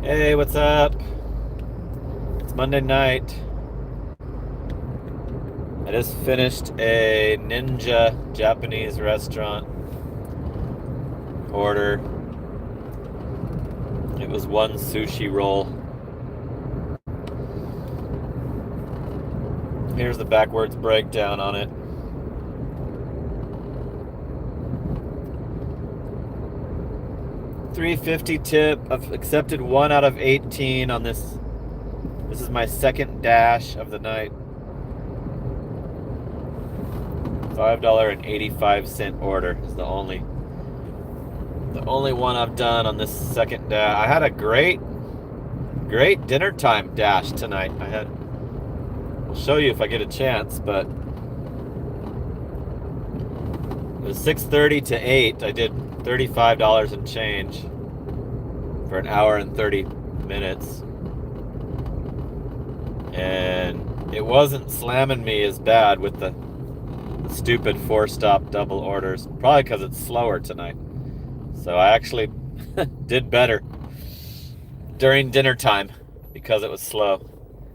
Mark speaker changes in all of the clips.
Speaker 1: Hey, what's up? It's Monday night. I just finished a Ninja Japanese restaurant order. It was one sushi roll. Here's the backwards breakdown on it. $3.50 tip. I've accepted 1 out of 18 on this. This is my second dash of the night. $5.85 order is the only one I've done on this second dash. I had a great dinner time dash tonight. I'll show you if I get a chance, but it was 6:30 to 8. I did $35 and change for an hour and 30 minutes. And it wasn't slamming me as bad with the stupid 4-stop double orders. Probably because it's slower tonight. So I actually did better during dinner time because it was slow.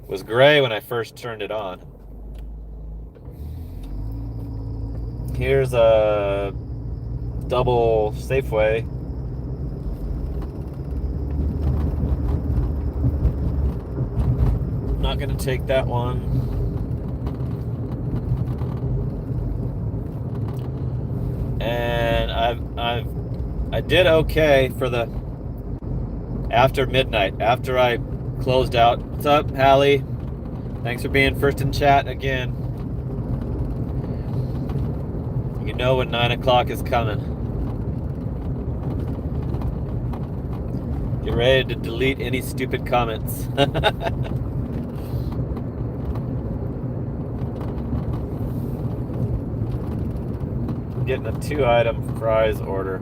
Speaker 1: It was gray when I first turned it on. Here's a double Safeway. Not gonna take that one. And I did okay for the after midnight, after I closed out. What's up, Hallie? Thanks for being first in chat again. You know when 9 o'clock is coming. Get ready to delete any stupid comments. I'm getting a 2-item fries order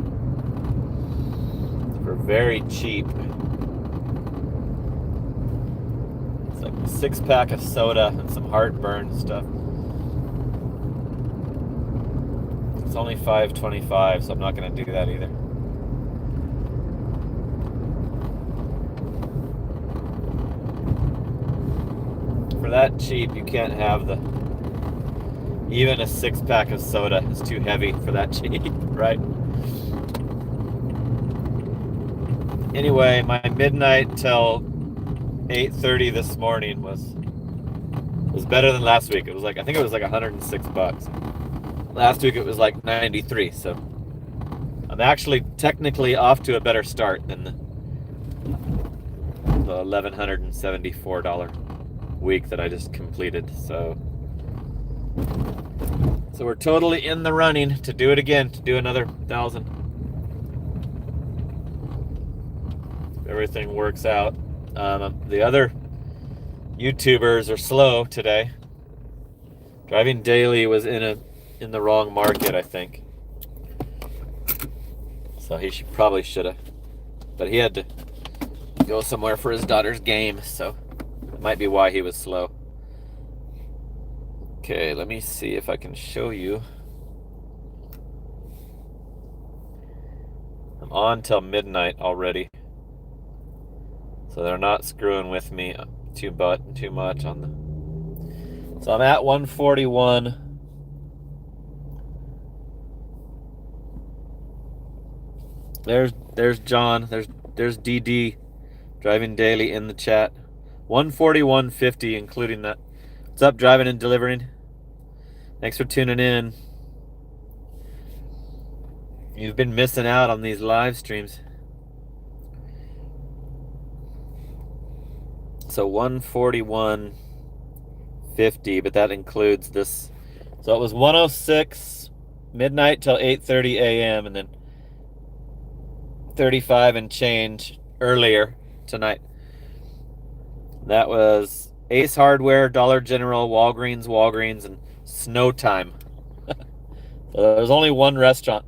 Speaker 1: for very cheap. It's like a 6-pack of soda and some heartburn stuff. It's only $5.25, so I'm not going to do that either. For that cheap, you can't have even a 6-pack of soda is too heavy for that cheap, right? Anyway, my midnight till 8:30 this morning was better than last week. It was like, I think it was like $106. Last week it was like 93, so I'm actually technically off to a better start than the $1,174 week that I just completed. So we're totally in the running to do it again, to do another 1,000. Everything works out. The other YouTubers are slow today. Driving Daily was in the wrong market, I think. So he probably should have, but he had to go somewhere for his daughter's game, so it might be why he was slow. Okay, let me see if I can show you. I'm on till midnight already, so they're not screwing with me too much on the. So I'm at 141. There's John. There's DD Driving Daily in the chat. 141.50 including that. What's up, driving and delivering? Thanks for tuning in. You've been missing out on these live streams. So 141.50, but that includes this. So it was 106 midnight till 8:30 a.m. and then 35 and change earlier tonight. That was Ace Hardware, Dollar General, Walgreens, and Snow Time. So there's only one restaurant.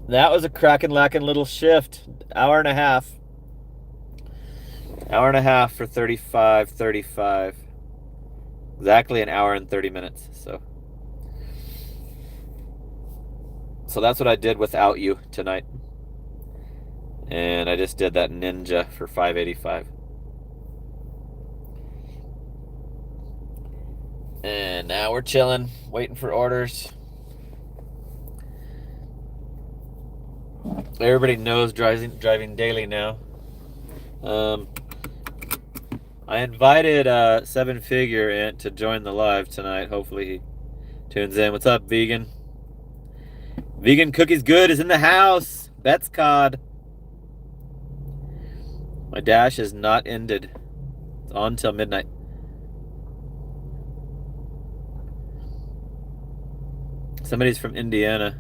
Speaker 1: That was a crackin' little shift. Hour and a half. Hour and a half for 35. Exactly an hour and 30 minutes. So So that's what I did without you tonight. And I just did that Ninja for $5.85. And now we're chilling, waiting for orders. Everybody knows driving daily now. I invited Seven Figure to join the live tonight. Hopefully he tunes in. What's up, Vegan? Vegan Cookies Good is in the house. Bet's Cod. My dash is not ended. It's on till midnight. Somebody's from Indiana.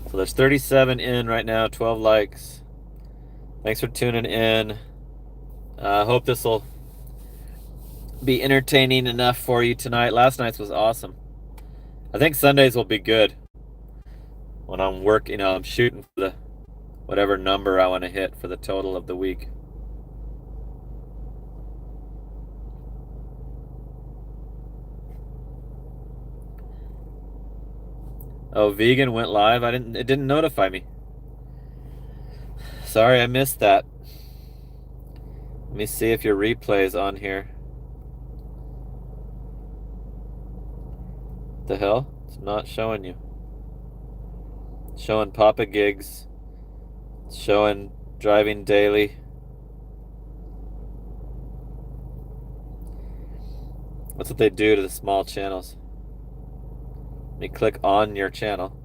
Speaker 1: So there's 37 in right now, 12 likes. Thanks for tuning in. I hope this will be entertaining enough for you tonight. Last night's was awesome. I think Sundays will be good. When I'm working, I'm shooting for the whatever number I want to hit for the total of the week. Oh, Vegan went live. It didn't notify me. Sorry, I missed that. Let me see if your replay's on here. The hell? It's not showing you. It's showing Papa Gigs. It's showing Driving Daily. That's what they do to the small channels. Let me click on your channel.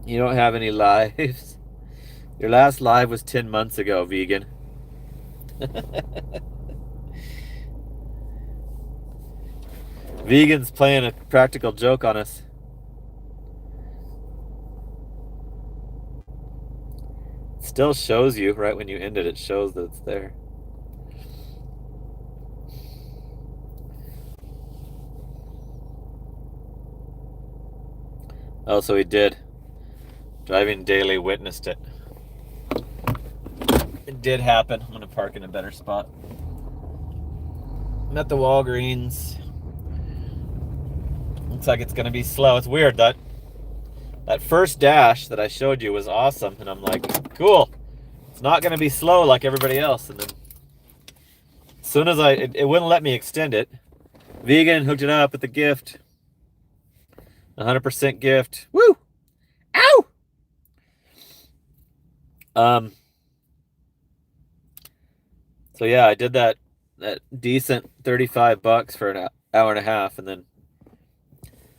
Speaker 1: You don't have any lives. Your last live was 10 months ago, Vegan. Vegan's playing a practical joke on us. It still shows you right when you end it. It shows that it's there. Oh, so he did. Driving Daily witnessed it. It did happen. I'm gonna park in a better spot. I'm at the Walgreens. Looks like it's gonna be slow. It's weird that first dash that I showed you was awesome, and I'm like, cool. It's not gonna be slow like everybody else. And then as soon as it wouldn't let me extend it. Vegan hooked it up with the gift. 100% gift. Woo! Ow! So yeah, I did that decent $35 for an hour and a half, and then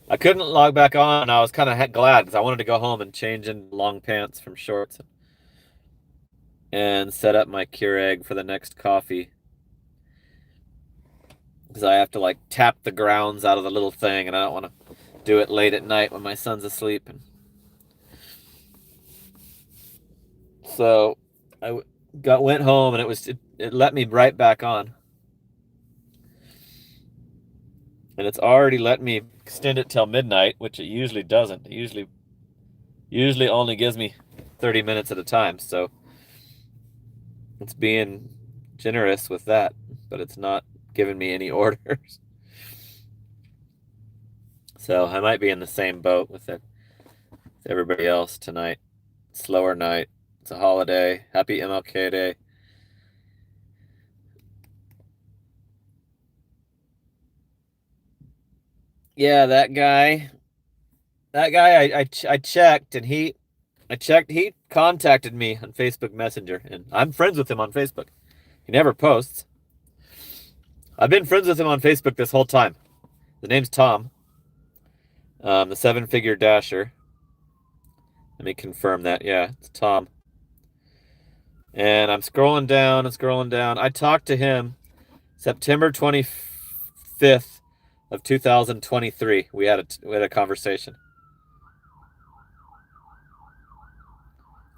Speaker 1: I couldn't log back on, and I was kind of glad because I wanted to go home and change in long pants from shorts and set up my Keurig for the next coffee. Because I have to like tap the grounds out of the little thing, and I don't want to do it late at night when my son's asleep. And so I went home, and it let me right back on. And it's already let me extend it till midnight, which it usually doesn't. It usually only gives me 30 minutes at a time. So it's being generous with that, but it's not giving me any orders. So I might be in the same boat with everybody else tonight. Slower night. It's a holiday. Happy MLK Day. Yeah, that guy I checked, and he contacted me on Facebook Messenger, and I'm friends with him on Facebook. He never posts. I've been friends with him on Facebook this whole time. The name's Tom. The 7-figure dasher. Let me confirm that. Yeah, it's Tom. And I'm scrolling down and scrolling down. I talked to him September 25th of 2023. We had a conversation.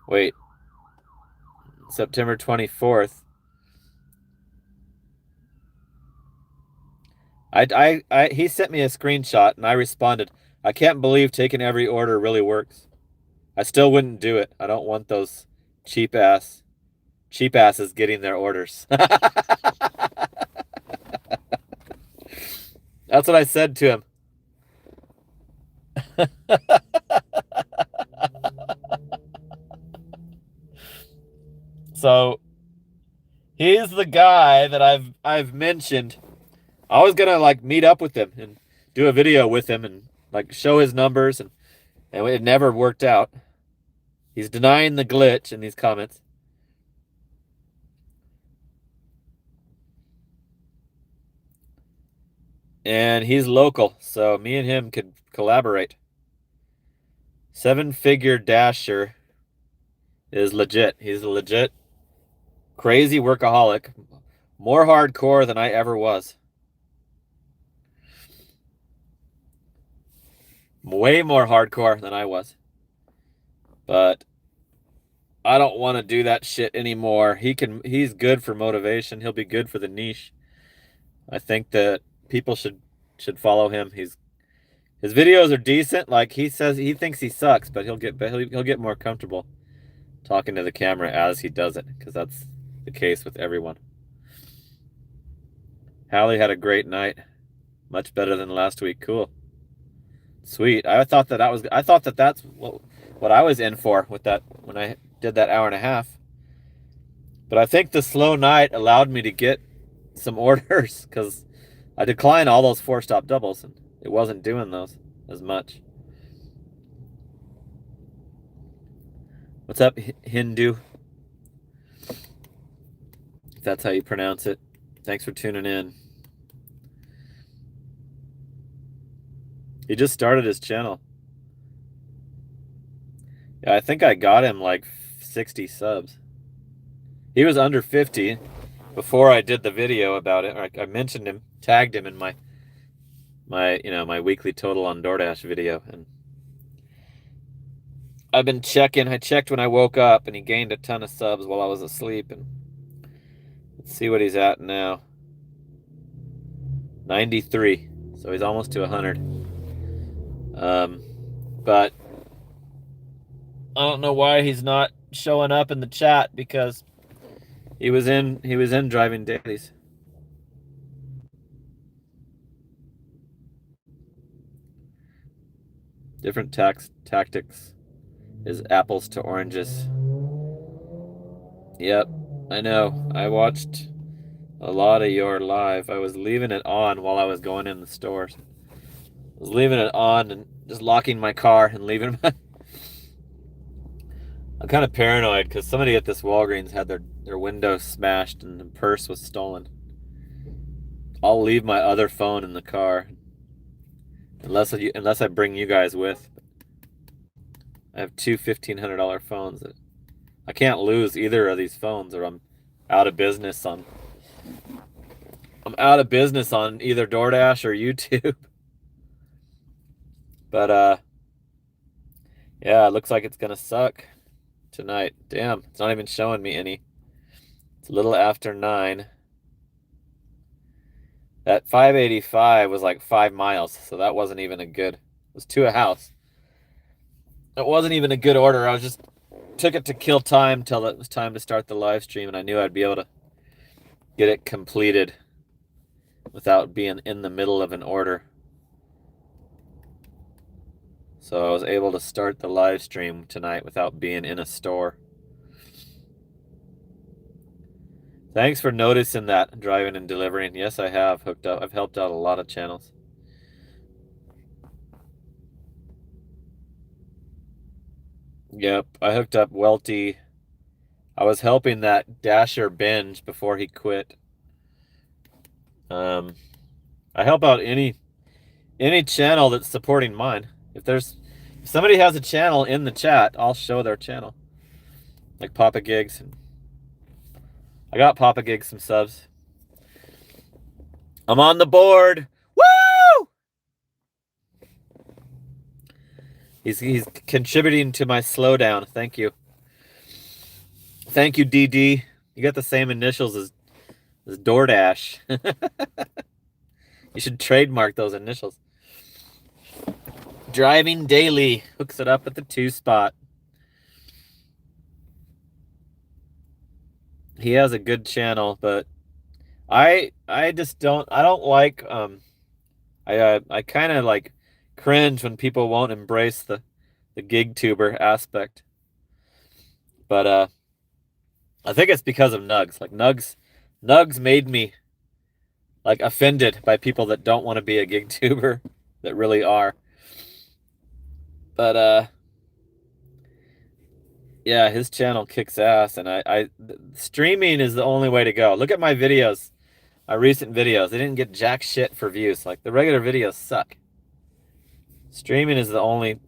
Speaker 1: Wait. September 24th. He sent me a screenshot, and I responded, I can't believe taking every order really works. I still wouldn't do it. I don't want those cheap cheap asses getting their orders. That's what I said to him. So he's the guy that I've mentioned. I was gonna like meet up with him and do a video with him and like show his numbers, and it never worked out. He's denying the glitch in these comments. And he's local, so me and him could collaborate. 7-figure dasher is legit. He's a legit crazy workaholic. More hardcore than I ever was. Way more hardcore than I was. But I don't want to do that shit anymore. He's good for motivation. He'll be good for the niche. I think that people should follow him. His videos are decent. Like he says, he thinks he sucks, but he'll get more comfortable talking to the camera as he does it, because that's the case with everyone. Hallie had a great night, much better than last week. Cool, sweet. I thought that that's what I was in for with that when I did that hour and a half. But I think the slow night allowed me to get some orders, because I declined all those 4-stop doubles and it wasn't doing those as much. What's up, Hindu? If that's how you pronounce it. Thanks for tuning in. He just started his channel. Yeah, I think I got him like 60 subs. He was under 50 before I did the video about it. I mentioned him, tagged him in my weekly total on DoorDash video, and I've been checking. I checked when I woke up, and he gained a ton of subs while I was asleep. And let's see what he's at now. 93. So he's almost to 100. But I don't know why he's not showing up in the chat, because he was in driving dailies. Different tactics is apples to oranges. Yep, I know. I watched a lot of your live. I was leaving it on while I was going in the stores. I was leaving it on and just locking my car and leaving my... I'm kind of paranoid because somebody at this Walgreens had their window smashed and the purse was stolen. I'll leave my other phone in the car unless I bring you guys with. I have two $1,500 phones that I can't lose either of these phones, or I'm out of business on either DoorDash or YouTube. But yeah, it looks like it's gonna suck tonight. Damn, it's not even showing me any. It's a little after 9. That 585 was like 5 miles, so that wasn't even a good. It was to a house. It wasn't even a good order. I just took it to kill time till it was time to start the live stream, and I knew I'd be able to get it completed without being in the middle of an order. So I was able to start the live stream tonight without being in a store. Thanks for noticing that, driving and delivering. Yes, I have hooked up. I've helped out a lot of channels. Yep, I hooked up Welty. I was helping that Dasher binge before he quit. I help out any channel that's supporting mine. If somebody has a channel in the chat, I'll show their channel. Like Papa Gigs. I got Papa Gigs some subs. I'm on the board. Woo! He's contributing to my slowdown. Thank you. Thank you, DD. You got the same initials as DoorDash. You should trademark those initials. Driving daily hooks it up at the 2 spot. He has a good channel, but I just don't like I kind of like cringe when people won't embrace the gig tuber aspect. But I think it's because of Nugs. Like Nugs made me like offended by people that don't want to be a gig tuber that really are. But yeah, his channel kicks ass, and streaming is the only way to go. Look at my videos, my recent videos. They didn't get jack shit for views. Like the regular videos suck. Streaming is the only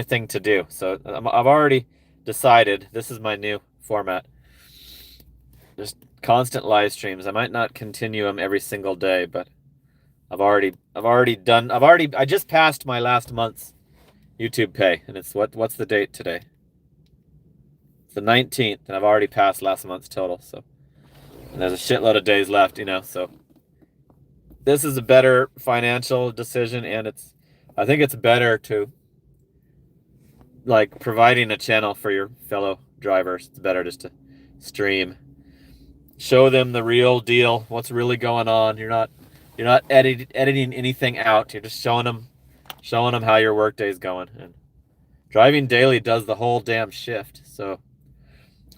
Speaker 1: thing to do. So I've already decided this is my new format. Just constant live streams. I might not continue them every single day, but I just passed my last month's YouTube pay, and it's what's the date today? It's the 19th, and I've already passed last month's total, so and there's a shitload of days left, so this is a better financial decision, and I think it's better to like providing a channel for your fellow drivers. It's better just to stream. Show them the real deal, what's really going on. You're not editing anything out. You're just showing them how your workday's going. And driving daily does the whole damn shift, so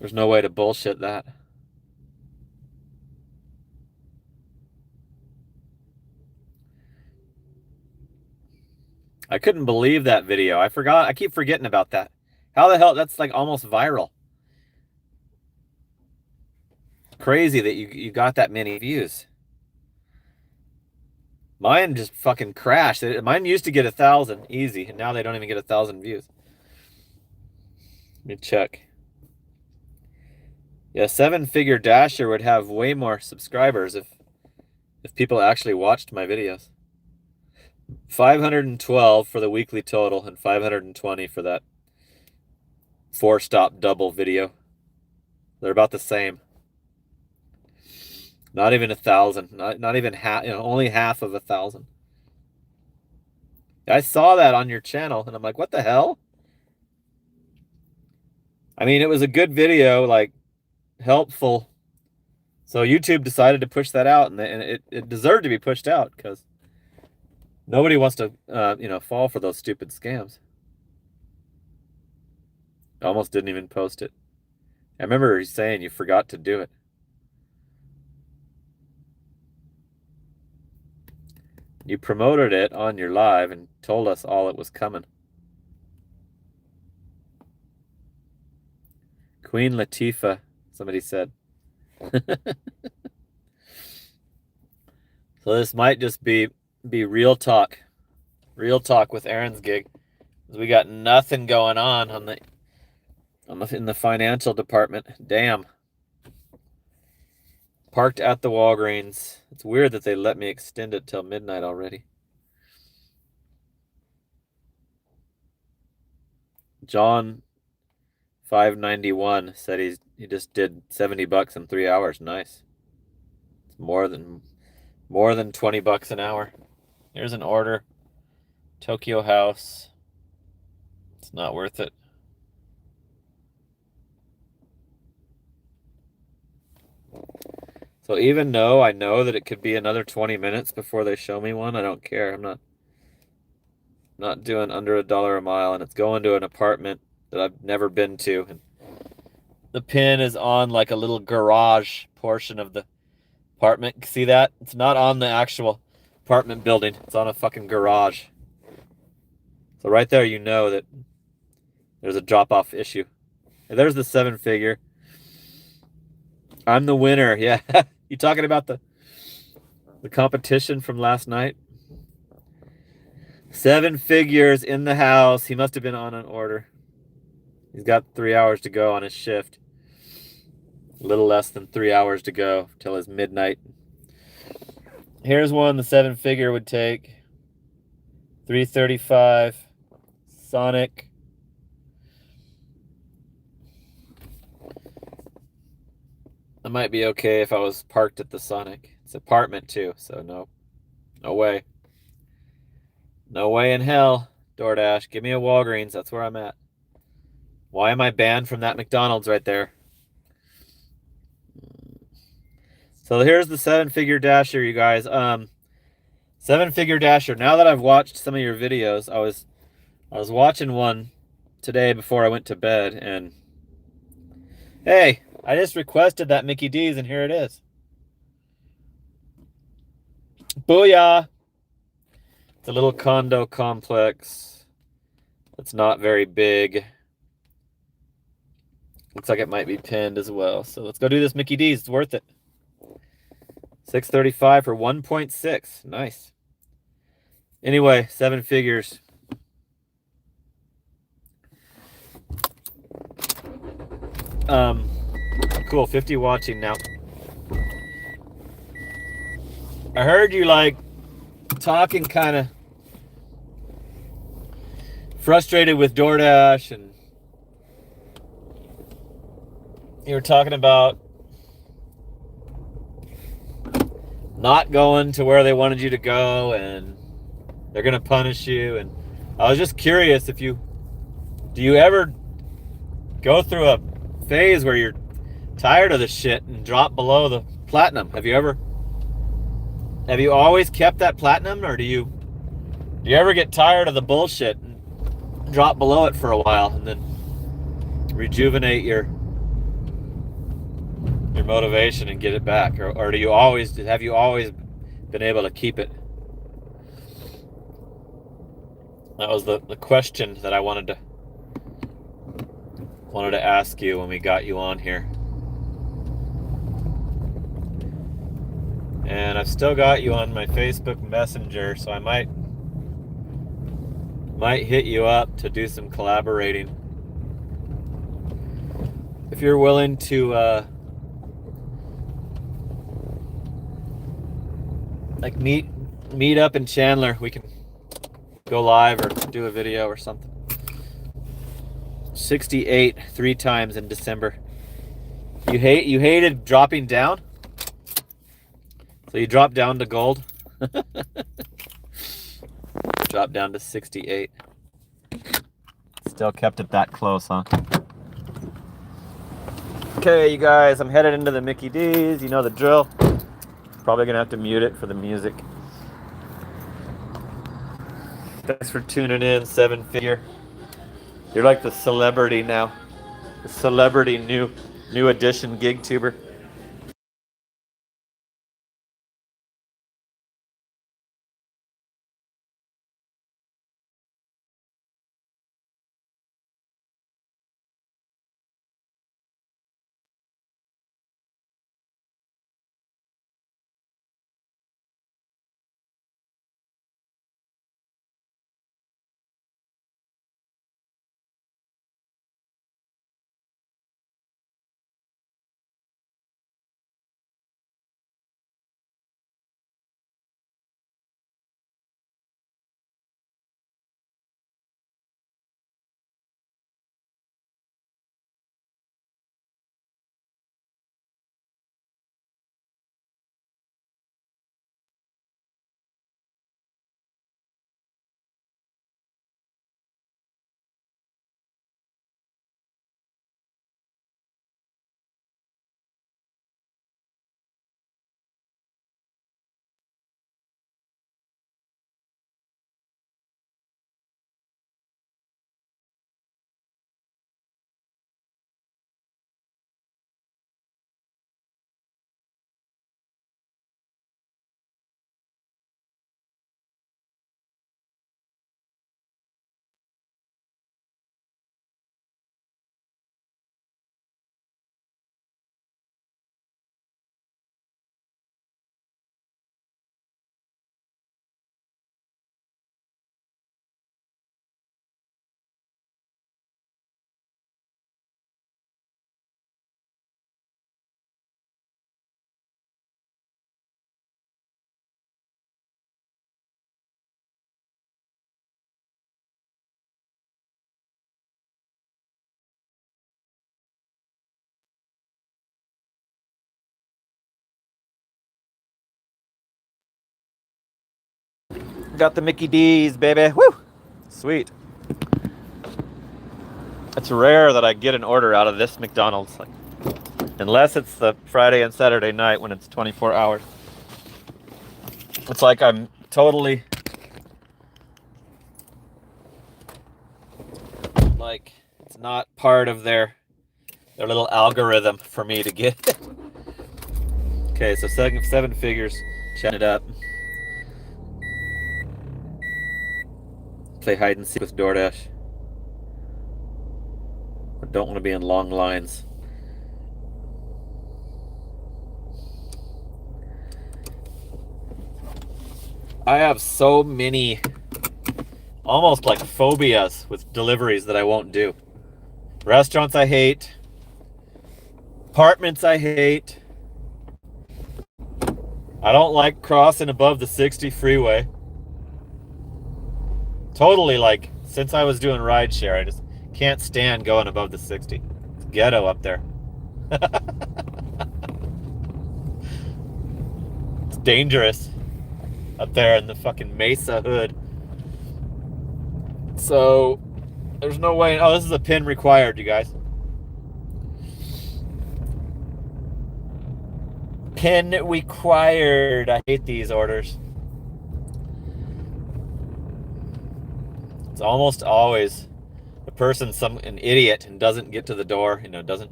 Speaker 1: there's no way to bullshit that. I couldn't believe that video. I keep forgetting about that. How the hell? That's like almost viral. Crazy that you got that many views. Mine just fucking crashed. Mine used to get 1,000 easy, and now they don't even get 1,000 views. Let me check. Yeah, 7-figure Dasher would have way more subscribers if people actually watched my videos. 512 for the weekly total and 520 for that 4-stop double video. They're about the same. Not even 1,000. Not even half. Only half of 1,000. I saw that on your channel, and I'm like, what the hell? I mean, it was a good video, like helpful. So YouTube decided to push that out, and it deserved to be pushed out because nobody wants to, fall for those stupid scams. I almost didn't even post it. I remember saying you forgot to do it. You promoted it on your live and told us all it was coming. Queen Latifah, somebody said. So this might just be real talk. Real talk with Aaron's gig. We got nothing going on in the financial department. Damn. Parked at the Walgreens. It's weird that they let me extend it till midnight already. John 591 said he just did $70 in 3 hours. Nice. It's more than $20 an hour. Here's an order. Tokyo House. It's not worth it. So even though I know that it could be another 20 minutes before they show me one, I don't care. I'm not doing under $1 a mile, and it's going to an apartment that I've never been to. And the pin is on like a little garage portion of the apartment. See that? It's not on the actual apartment building. It's on a fucking garage. So right there, you know that there's a drop-off issue. And there's the 7-figure. I'm the winner. Yeah. You talking about the competition from last night? 7 figures in the house. He must have been on an order. He's got 3 hours to go on his shift. A little less than 3 hours to go till his midnight. Here's one the 7-figure would take. $335. Sonic. I might be okay if I was parked at the Sonic. It's an apartment too, so no way. No way in hell, DoorDash. Give me a Walgreens. That's where I'm at. Why am I banned from that McDonald's right there? So here's the 7-figure dasher, you guys. 7-figure dasher. Now that I've watched some of your videos, I was watching one today before I went to bed, and hey, I just requested that Mickey D's, and here it is. Booyah! It's a little condo complex. It's not very big. Looks like it might be pinned as well. So let's go do this Mickey D's. It's worth it. $635 for 1.6. Nice. Anyway, 7 figures. Cool. 50 watching now. I heard you like talking kind of frustrated with DoorDash, and you were talking about not going to where they wanted you to go, and they're gonna punish you. And I was just curious, do you ever go through a phase where you're tired of the shit and drop below the platinum? Have you always kept that platinum, or do you ever get tired of the bullshit and drop below it for a while and then rejuvenate your motivation and get it back? Or have you always been able to keep it? That was the question that I wanted to ask you when we got you on here. And I've still got you on my Facebook Messenger, so I might hit you up to do some collaborating. If you're willing to like meet up in Chandler, we can go live or do a video or something. 68 3 times in December. You hated dropping down? So you dropped down to gold? Dropped down to 68. Still kept it that close, huh? Okay, you guys, I'm headed into the Mickey D's. You know the drill. Probably gonna have to mute it for the music. Thanks for tuning in, 7 figure. You're like the celebrity now. The celebrity new edition gig tuber. Got the Mickey D's, baby. Woo! Sweet. It's rare that I get an order out of this McDonald's. Like, Unless it's the Friday and Saturday night when it's 24 hours. It's like I'm totally... like, it's not part of their little algorithm for me to get it. Okay, so seven figures. Chat it up. Play hide and seek with DoorDash. I don't want to be in long lines. I have so many, almost like phobias with deliveries that I won't do. Restaurants I hate. Apartments I hate. I don't like crossing above the 60 freeway. Totally, like, since I was doing rideshare, I just can't stand going above the 60. It's ghetto up there. It's dangerous up there in the fucking Mesa hood. So, there's no way. Oh, this is a PIN required, you guys. PIN required. I hate these orders. It's almost always a person, an idiot, and doesn't get to the door. Doesn't.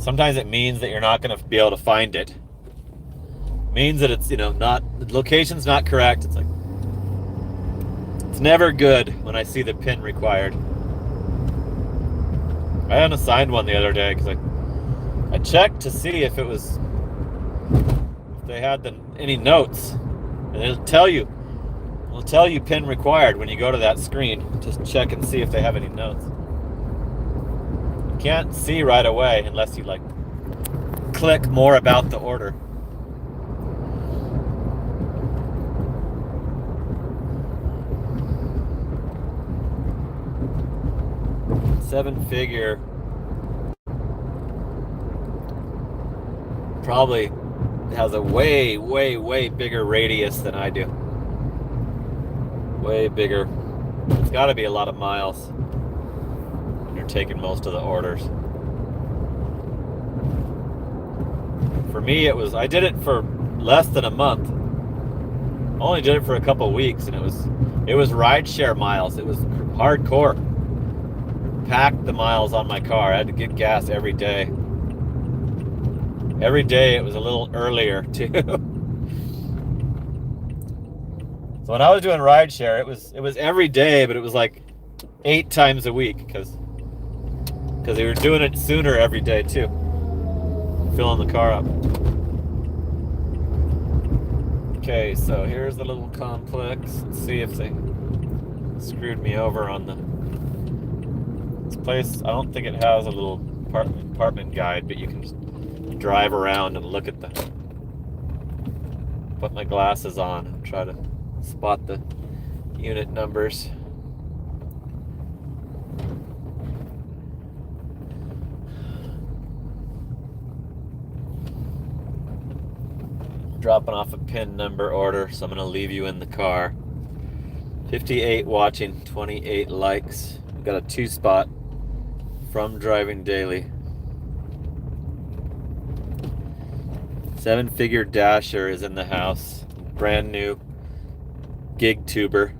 Speaker 1: Sometimes it means that you're not going to be able to find it. It means that it's not, the location's not correct. It's like, it's never good when I see the PIN required. I unassigned one the other day because I checked to see if they had any notes, and it'll tell you PIN required when you go to that screen. Just check and see if they have any notes. You can't see right away unless you click more about the order. Seven-figure probably has a way, way, way bigger radius than I do. Way bigger. It's got to be a lot of miles when you're taking most of the orders. For me, I did it for less than a month. I only did it for a couple of weeks, and it was rideshare miles. It was hardcore. Packed the miles on my car. I had to get gas every day. Every day it was a little earlier too. So when I was doing rideshare, it was every day, but it was like 8 times a week because they were doing it sooner every day too. Filling the car up. Okay, so here's the little complex. Let's see if they screwed me over on this place. I don't think it has a little apartment guide, but you can just drive around and look at put my glasses on and try to spot the unit numbers. Dropping off a PIN number order, so I'm going to leave you in the car. 58 watching, 28 likes. We've got a 2-spot from Driving Daily. 7-figure dasher is in the house. Brand new gig tuber.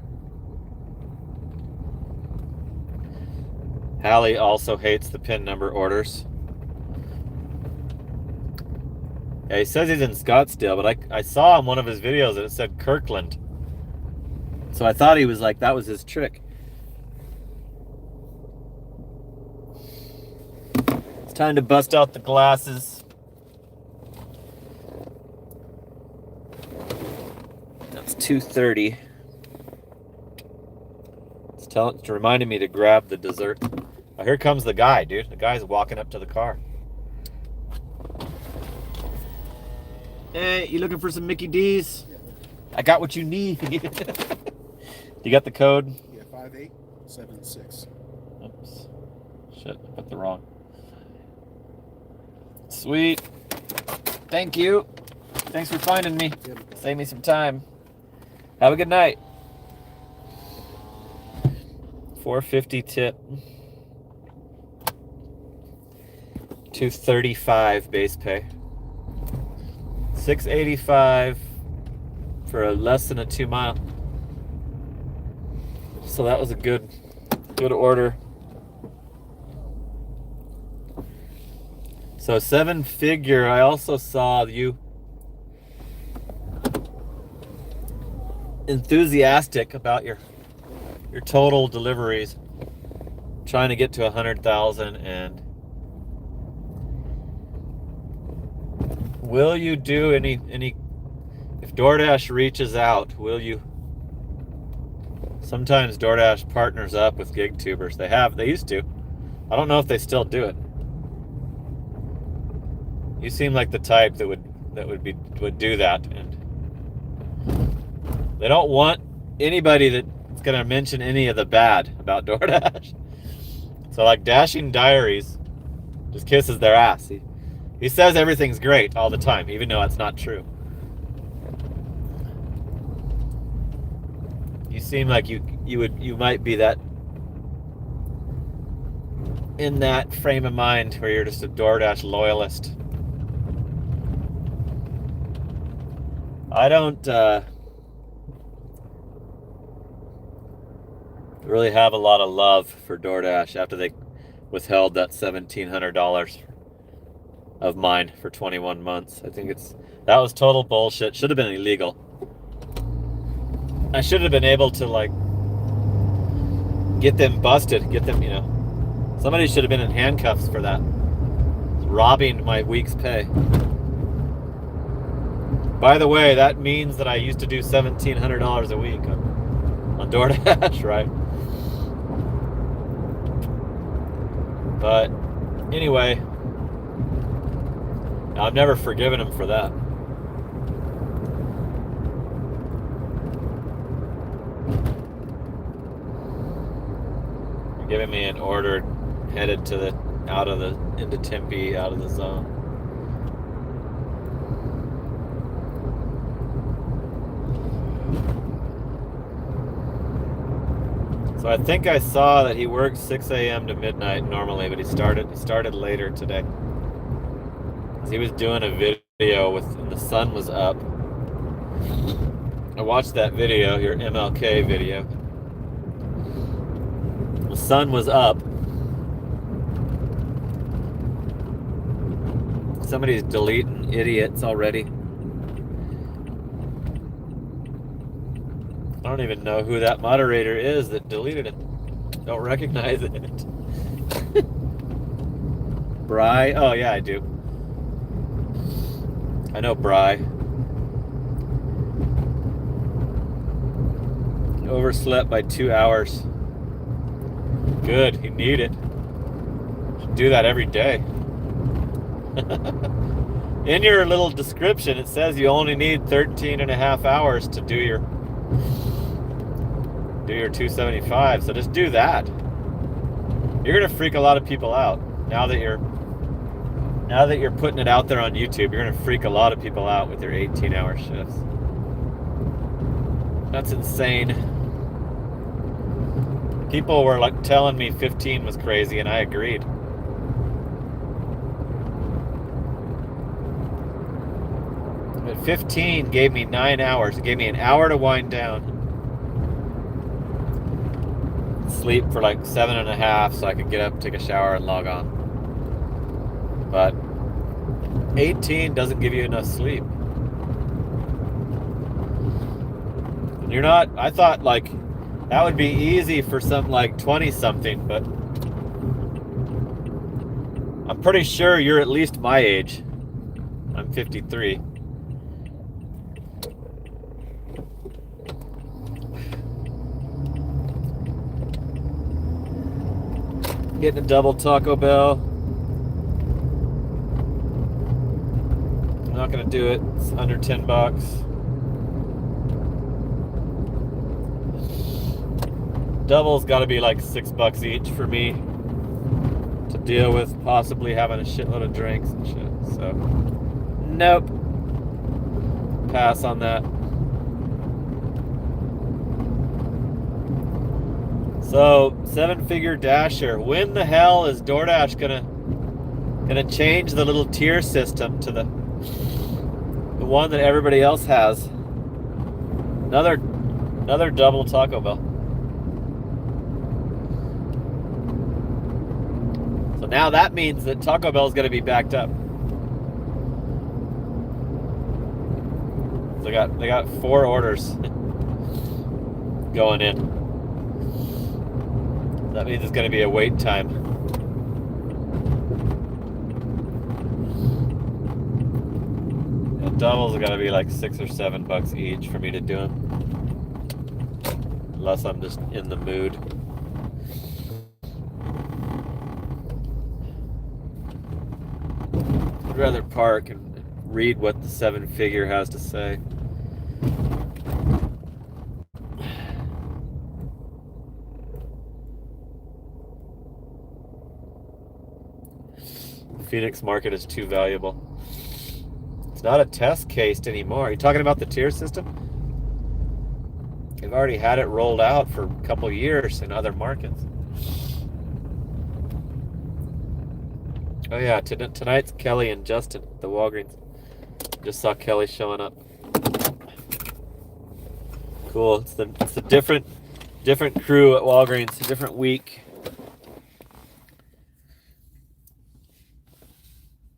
Speaker 1: Hallie also hates the PIN number orders. Yeah, he says he's in Scottsdale, but I saw in one of his videos that it said Kirkland. So I thought he was that was his trick. It's time to bust out the glasses. That's 2:30. It's reminding me to grab the dessert. Oh, here comes the guy, dude. The guy's walking up to the car. Hey, you looking for some Mickey D's? Yeah. I got what you need. You got the code?
Speaker 2: Yeah, 5876.
Speaker 1: Oops. Shit, I put the wrong. Sweet. Thank you. Thanks for finding me. Save me some time. Have a good night. $4.50 tip. $235 base pay. $685 for a less than a 2 mile. So that was a good order. So 7-figure, I also saw you enthusiastic about your total deliveries, trying to get to 100,000. And will you do any if DoorDash reaches out, will you? Sometimes DoorDash partners up with gig tubers. They used to. I don't know if they still do it. You seem like the type that would do that, and they don't want anybody that's gonna mention any of the bad about DoorDash. So like Dashing Diaries just kisses their ass. He says everything's great all the time, even though it's not true. You seem like you might be that in that frame of mind where you're just a DoorDash loyalist. I don't really have a lot of love for DoorDash after they withheld that $1,700 of mine for 21 months. I think that was total bullshit. Should have been illegal. I should have been able to like get them busted, somebody should have been in handcuffs for that. Robbing my week's pay. By the way, that means that I used to do $1,700 a week on DoorDash, right? But anyway, I've never forgiven him for that. You're giving me an order headed into Tempe, out of the zone. So I think I saw that he works 6 a.m. to midnight normally, but he started later today. He was doing a video and the sun was up. I watched that video, your MLK video. The sun was up. Somebody's deleting idiots already. I don't even know who that moderator is that deleted it. Don't recognize it. Bry? Oh yeah, I do. I know Bry. Overslept by 2 hours. Good, you need it. Should do that every day. In your little description, it says you only need 13 and a half hours to do your 275. So just do that. You're gonna freak a lot of people out now that you're putting it out there on YouTube. You're gonna freak a lot of people out with your 18-hour shifts. That's insane. People were like telling me 15 was crazy, and I agreed. But 15 gave me 9 hours. It gave me an hour to wind down. Sleep for like 7.5 so I could get up, take a shower, and log on. But 18 doesn't give you enough sleep. I thought like that would be easy for some like 20-something, but I'm pretty sure you're at least my age. I'm 53. Getting a double Taco Bell. I'm not gonna do it. It's under $10. Double's got to be like $6 each for me to deal with possibly having a shitload of drinks and shit. So, nope. Pass on that. So, 7-figure dasher. When the hell is DoorDash gonna Gonna change the little tier system to the one that everybody else has. Another double Taco Bell. So now that means that Taco Bell is gonna be backed up. They got 4 orders going in. That means it's gonna be a wait time. And doubles are gonna be like $6 or $7 each for me to do them. Unless I'm just in the mood. I'd rather park and read what the 7-figure has to say. The Phoenix market is too valuable. It's not a test case anymore. Are you talking about the tier system? They've already had it rolled out for a couple years in other markets. Oh yeah, tonight's Kelly and Justin, the Walgreens. Just saw Kelly showing up. Cool. It's the different crew at Walgreens, a different week.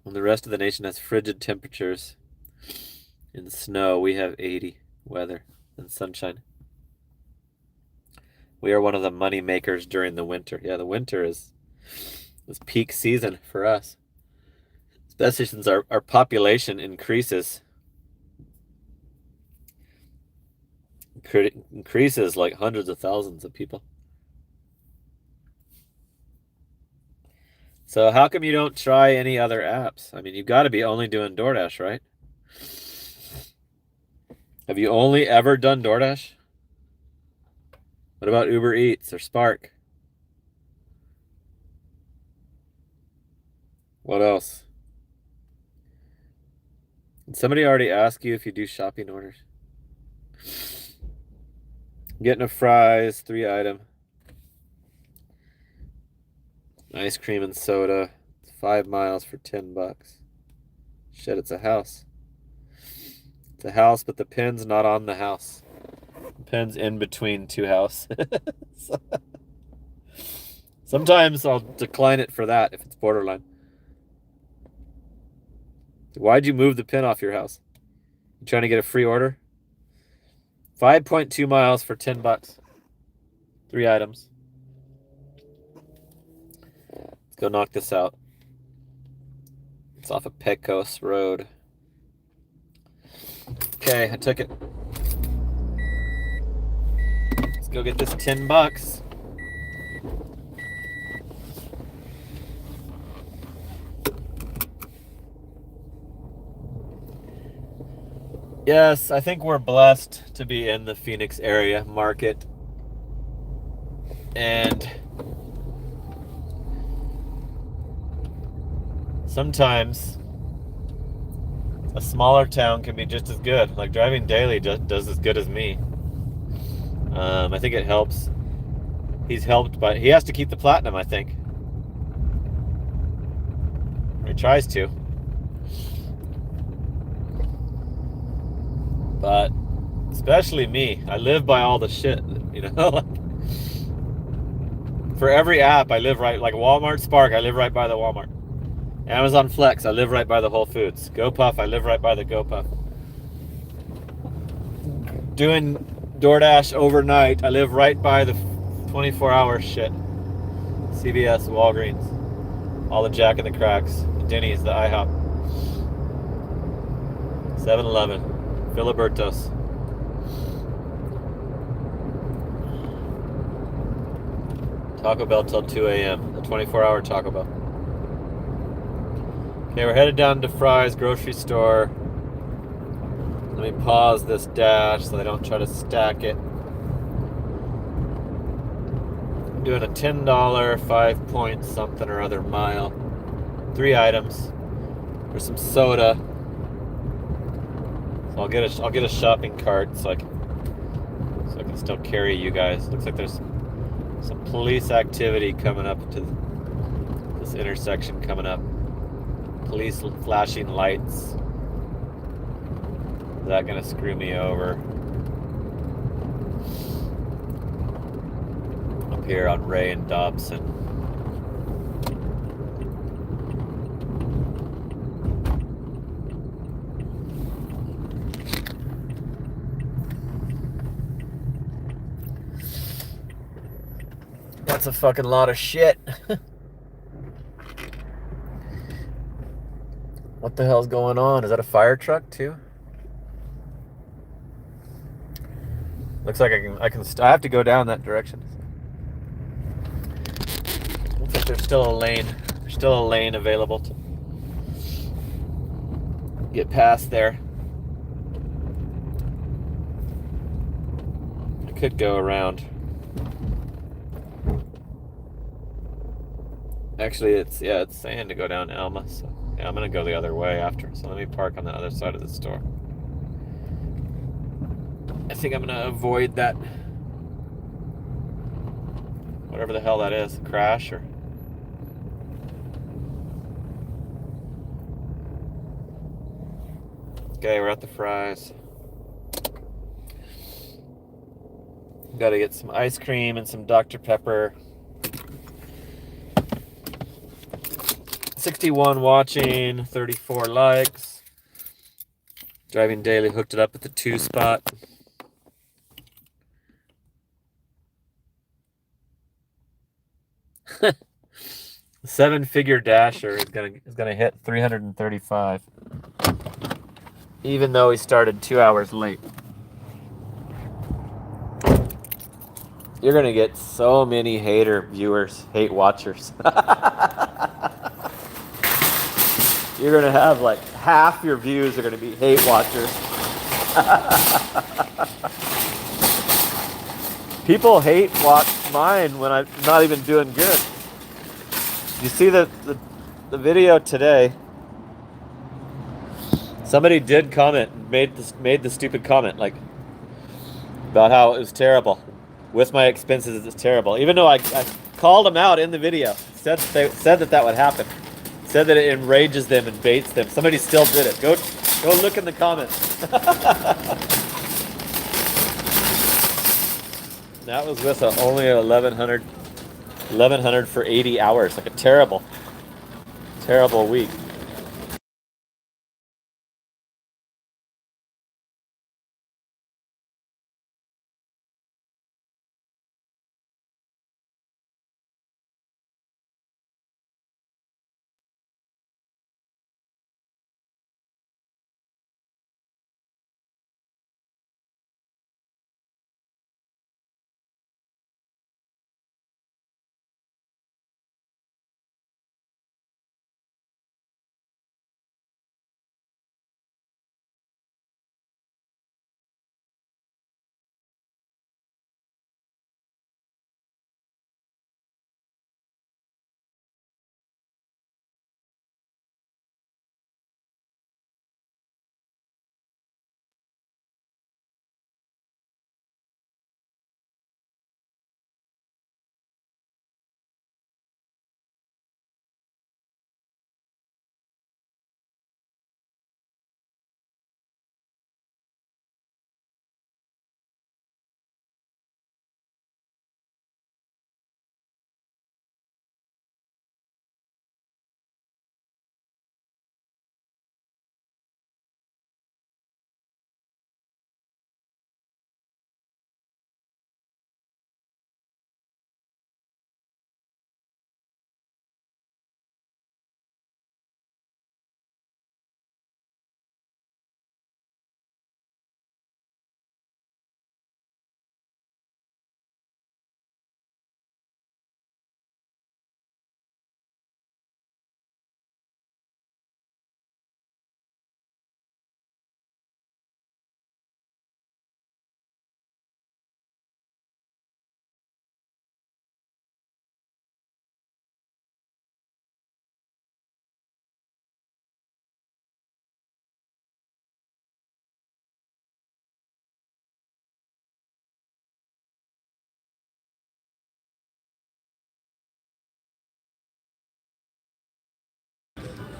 Speaker 1: When the rest of the nation has frigid temperatures and snow, we have 80 weather and sunshine. We are one of the money makers during the winter. Yeah, the winter is peak season for us. Especially since our population increases like hundreds of thousands of people. So how come you don't try any other apps? I mean, you've got to be only doing DoorDash, right? Have you only ever done DoorDash? What about Uber Eats or Spark? What else? Did somebody already ask you if you do shopping orders? Getting a fries, 3 item. Ice cream and soda. It's 5 miles for $10. Shit, it's a house. It's a house, but the pin's not on the house. The pin's in between 2 houses. Sometimes I'll decline it for that if it's borderline. Why'd you move the pin off your house? You trying to get a free order? 5.2 miles for $10. 3 items. Let's go knock this out. It's off of Pecos Road. Okay, I took it. Let's go get this $10. Yes, I think we're blessed to be in the Phoenix area market. And sometimes a smaller town can be just as good. Like driving daily does as good as me. I think it helps. He's helped, but he has to keep the platinum, I think. Or he tries to. But especially me, I live by all the shit, you know. Like, for every app, I live right. Like Walmart, Spark, I live right by the Walmart. Amazon Flex, I live right by the Whole Foods. GoPuff, I live right by the GoPuff. Doing DoorDash overnight, I live right by the 24-hour shit. CVS, Walgreens, all the Jack in the Cracks, the Denny's, the IHOP, 7-Eleven. Filibertos. Taco Bell till 2 a.m. A 24-hour Taco Bell. Okay, we're headed down to Fry's grocery store. Let me pause this dash so I don't try to stack it. I'm doing a $10 5 point something or other mile. 3 items. There's some soda. So I'll get a shopping cart so I can still carry you guys. Looks like there's some police activity coming up to this intersection coming up. Police flashing lights. Is that gonna screw me over? Up here on Ray and Dobson. That's a fucking lot of shit. What the hell's going on? Is that a fire truck too? Looks like I have to go down that direction. Looks like there's still a lane. There's still a lane available to get past there. I could go around. Actually, it's saying to go down Alma, so yeah, I'm gonna go the other way after. So let me park on the other side of the store. I think I'm gonna avoid that, whatever the hell that is, crash or. Okay, we're at the Fry's. Gotta get some ice cream and some Dr. Pepper. 61 watching, 34 likes. Driving daily, hooked it up at the 2 spot. Seven-figure dasher is gonna hit 335. Even though he started 2 hours late. You're gonna get so many hater viewers, hate watchers. You're gonna have like half your views are gonna be hate watchers. People hate watch mine when I'm not even doing good. You see the video today? Somebody did comment, made the stupid comment like about how it was terrible. With my expenses, it's terrible. Even though I called them out in the video, said that would happen. Said that it enrages them and baits them. Somebody still did it. Go look in the comments. That was with only 1100 for 80 hours. Like a terrible week.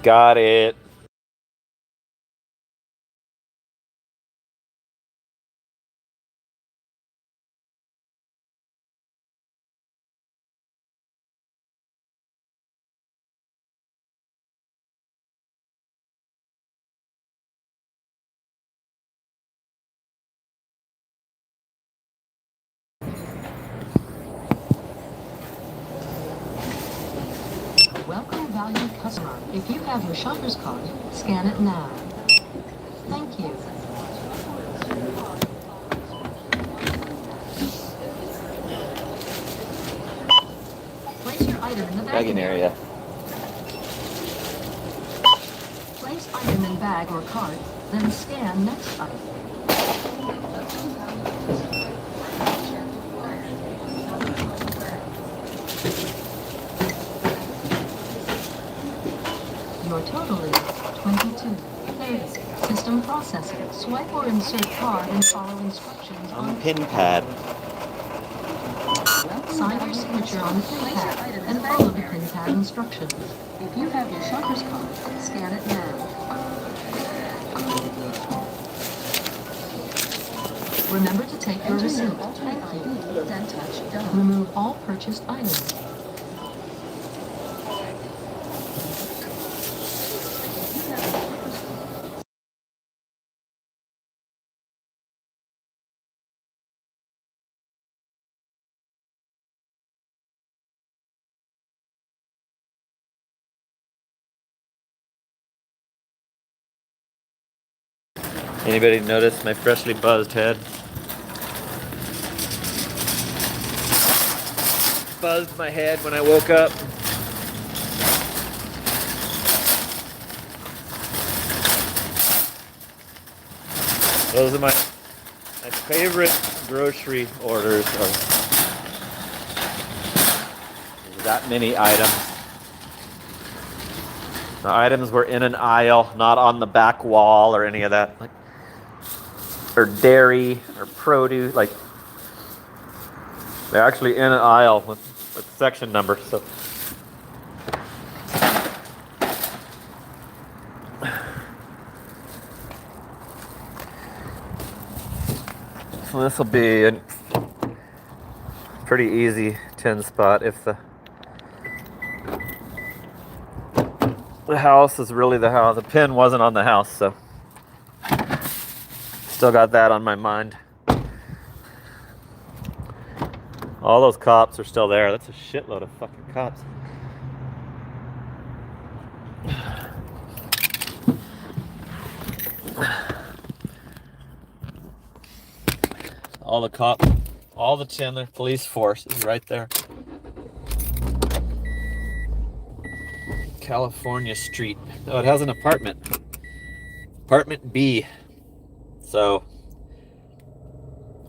Speaker 1: Got it.
Speaker 3: Welcome, valued customer. If you have your shopper's card, scan it now. Thank you. Place your item in the bagging area. Place item in bag or cart, then scan next item. Your total is 22. System processing. Swipe or insert card and follow instructions on
Speaker 1: Pin pad.
Speaker 3: Sign your signature on the pin pad and follow the pin pad instructions. If you have your shopper's card, scan it now. Remember to take your receipt. Thank you. Then touch done. Remove all purchased items.
Speaker 1: Anybody notice my freshly buzzed head? Buzzed my head when I woke up. Those are my favorite grocery orders are that many items. The items were in an aisle, not on the back wall or any of that. Like, or dairy or produce, like they're actually in an aisle with section numbers. So this will be a pretty easy 10 spot if the house is really the house. The pin wasn't on the house, so still got that on my mind. All those cops are still there. That's a shitload of fucking cops. All the cops, all the Chandler police force is right there. California Street. Oh, it has an apartment. Apartment B. So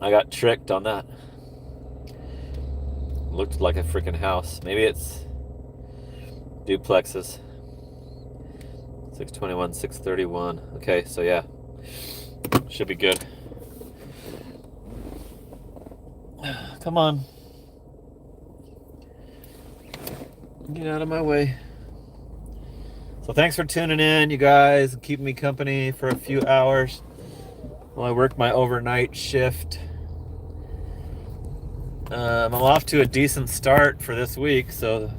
Speaker 1: I got tricked on that. Looked like a freaking house. Maybe it's duplexes. 621, 631. Okay, so yeah. Should be good. Come on. Get out of my way. So thanks for tuning in, you guys, and keeping me company for a few hours while I work my overnight shift. I'm off to a decent start for this week, so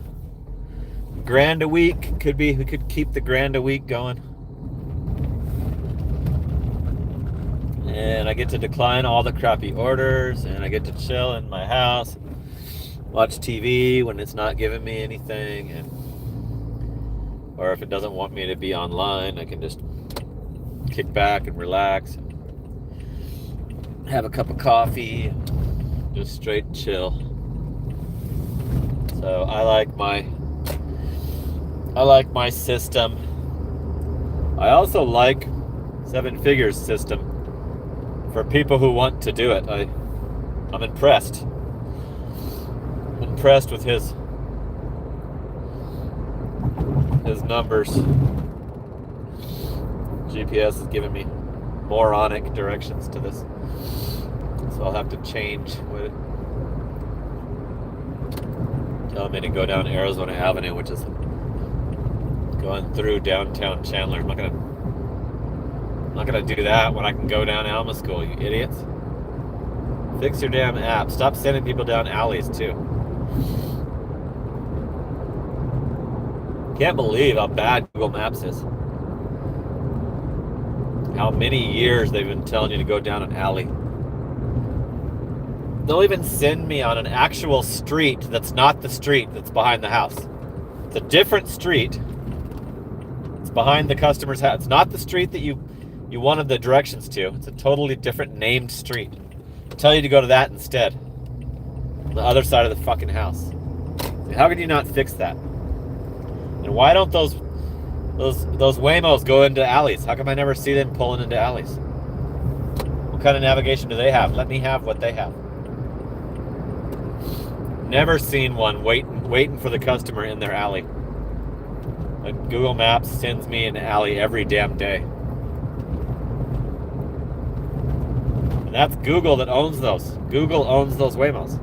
Speaker 1: grand a week we could keep the grand a week going. And I get to decline all the crappy orders, and I get to chill in my house, watch TV when it's not giving me anything, or if it doesn't want me to be online, I can just kick back and relax, have a cup of coffee, just straight chill. So I like my system. I also like Seven Figures system for people who want to do it. I'm impressed. Impressed with his numbers. GPS is giving me moronic directions to this, so I'll have to change with it. Telling me to go down Arizona Avenue, which is going through downtown Chandler. I'm not gonna do that when I can go down Alma School, you idiots. Fix your damn app. Stop sending people down alleys too. Can't believe how bad Google Maps is. How many years they've been telling you to go down an alley. They'll even send me on an actual street that's not the street that's behind the house. It's a different street. It's behind the customer's house. It's not the street that you wanted the directions to. It's a totally different named street. They'll tell you to go to that instead. On the other side of the fucking house. How could you not fix that? And why don't those Waymos go into alleys? How come I never see them pulling into alleys? What kind of navigation do they have? Let me have what they have. Never seen one waiting for the customer in their alley. But Google Maps sends me an alley every damn day. And that's Google that owns those. Google owns those Waymos.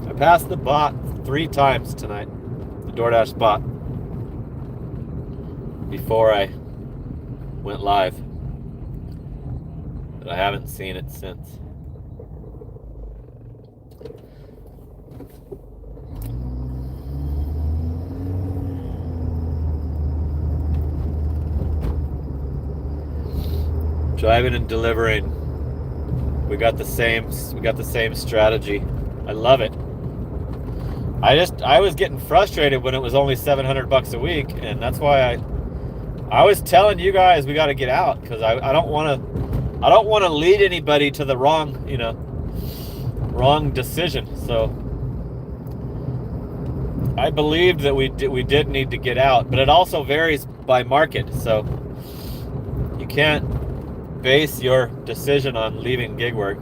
Speaker 1: I passed the bot 3 times tonight. The DoorDash bot. Before I went live. But I haven't seen it since. Driving and delivering. We got the same strategy. I love it. I was getting frustrated when it was only $700 a week, and that's why I was telling you guys we got to get out, because I don't want to lead anybody to the wrong decision. So I believed that we did need to get out, but it also varies by market. So you can't base your decision on leaving gig work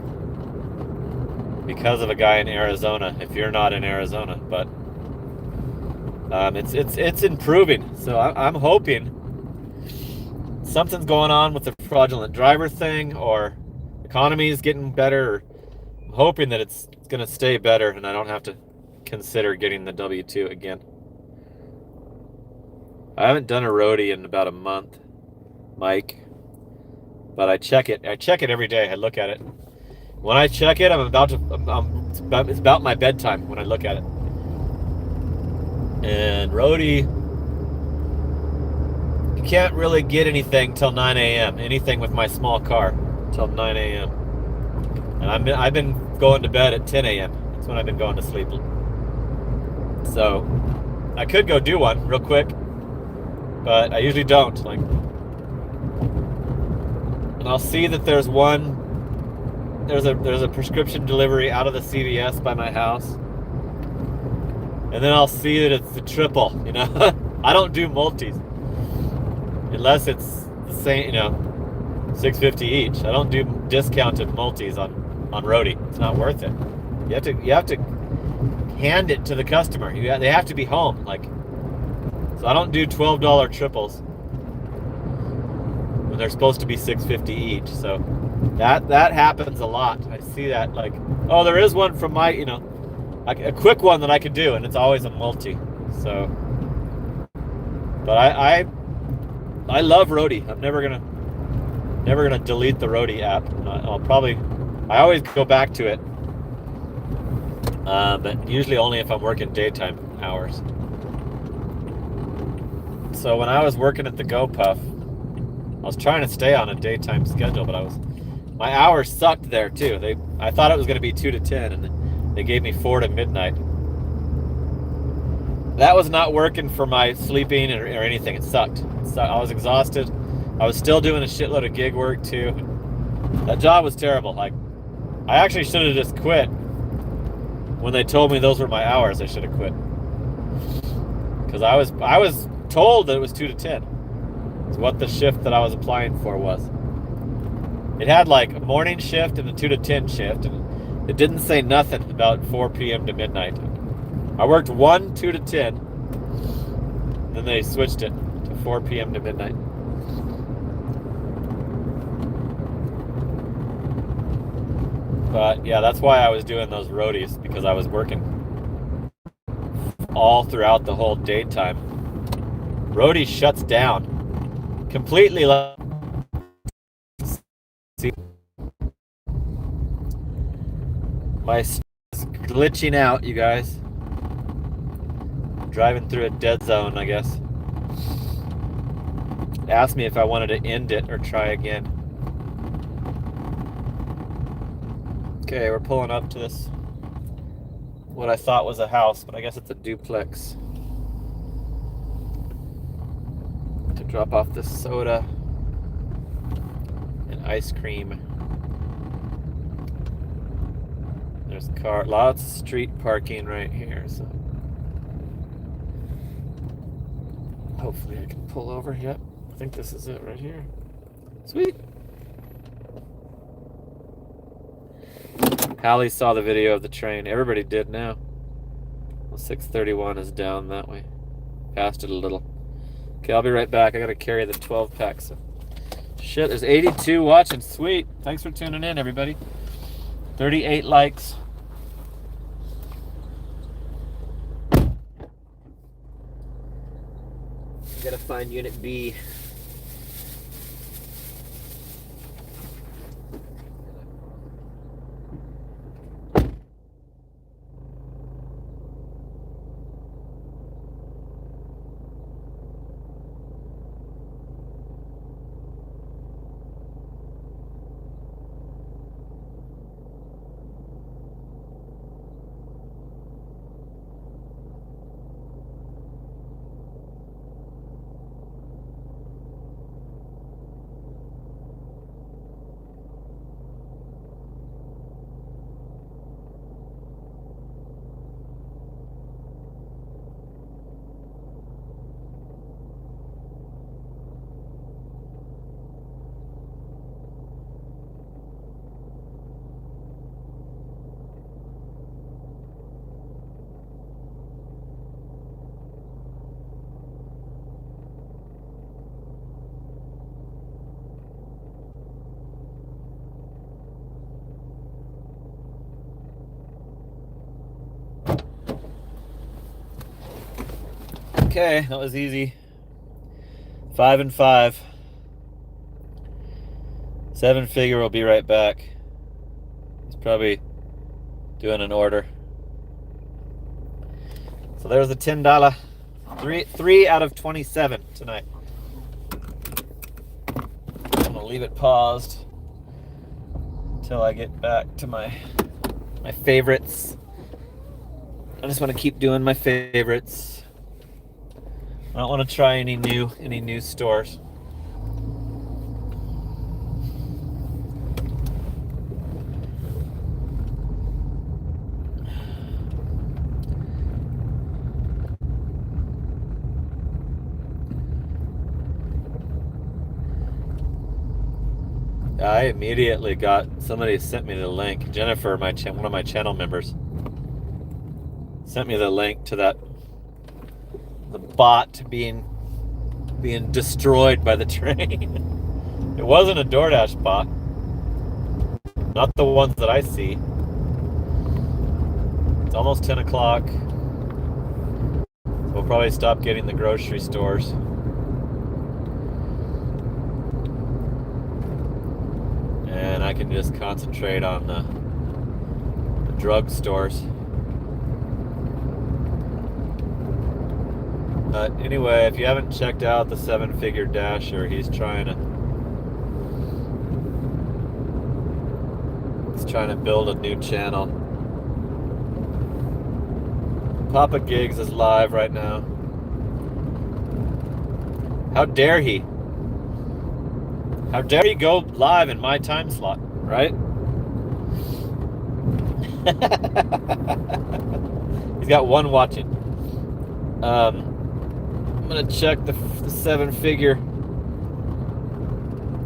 Speaker 1: because of a guy in Arizona if you're not in Arizona. But it's improving. So I'm hoping something's going on with the fraudulent driver thing, or economy is getting better. I'm hoping that it's going to stay better and I don't have to consider getting the W-2 again. I haven't done a roadie in about a month, Mike. But I check it every day. I look at it. When I check it, it's about my bedtime when I look at it. And roadie, you can't really get anything till 9 a.m. Anything with my small car till 9 a.m. And I've been going to bed at 10 a.m. That's when I've been going to sleep. So I could go do one real quick, but I usually don't. And I'll see that there's a prescription delivery out of the CVS by my house. And then I'll see that it's the triple, I don't do multis. Unless it's the same, $6.50 each. I don't do discounted multis on roadie. It's not worth it. You have to hand it to the customer. They have to be home. So I don't do $12 triples. They're supposed to be $6.50 each, so that happens a lot. I see that, oh, there is one from my, a quick one that I can do, and it's always a multi. So, but I love roadie. I'm never gonna delete the roadie app. I always go back to it, but usually only if I'm working daytime hours. So when I was working at the GoPuff, I was trying to stay on a daytime schedule, but my hours sucked there too. I thought it was going to be 2 to 10, and they gave me 4 to midnight. That was not working for my sleeping or anything. It sucked. I was exhausted. I was still doing a shitload of gig work too. That job was terrible. I actually should have just quit. When they told me those were my hours, I should have quit. Because I was told that it was 2 to 10. It's what the shift that I was applying for was. It had a morning shift and a 2 to 10 shift, and it didn't say nothing about 4 p.m. to midnight. I worked 1 2 to 10, then they switched it to 4 p.m. to midnight. But yeah, that's why I was doing those roadies, because I was working all throughout the whole daytime. Roadie shuts down completely. See, my is glitching out, you guys. Driving through a dead zone, I guess. Asked me if I wanted to end it or try again. Okay, we're pulling up to this, what I thought was a house, but I guess it's a duplex. To drop off this soda and ice cream. There's lots of street parking right here, so hopefully I can pull over. Yep, I think this is it right here. Sweet. Hallie saw the video of the train. Everybody did now. Well, 631 is down that way. Passed it a little. Okay, I'll be right back. I gotta carry the 12 pack. So. Shit, there's 82 watching. Sweet. Thanks for tuning in, everybody. 38 likes. Gotta find Unit B. Okay, that was easy. 5 and 5. 7-figure will be right back. He's probably doing an order. So there's the $10. 3 out of 27 tonight. I'm gonna leave it paused until I get back to my favorites. I just want to keep doing my favorites. I don't want to try any new stores. I immediately got, somebody sent me the link. Jennifer, one of my channel members, sent me the link to the bot being destroyed by the train. It wasn't a DoorDash bot. Not the ones that I see. It's almost 10 o'clock. So we'll probably stop getting the grocery stores. And I can just concentrate on the drug stores. Anyway, if you haven't checked out the 7-figure dasher, he's trying to build a new channel. Papa Gigs is live right now. How dare he? How dare he go live in my time slot, right? He's got one watching. I'm gonna check the 7-figure.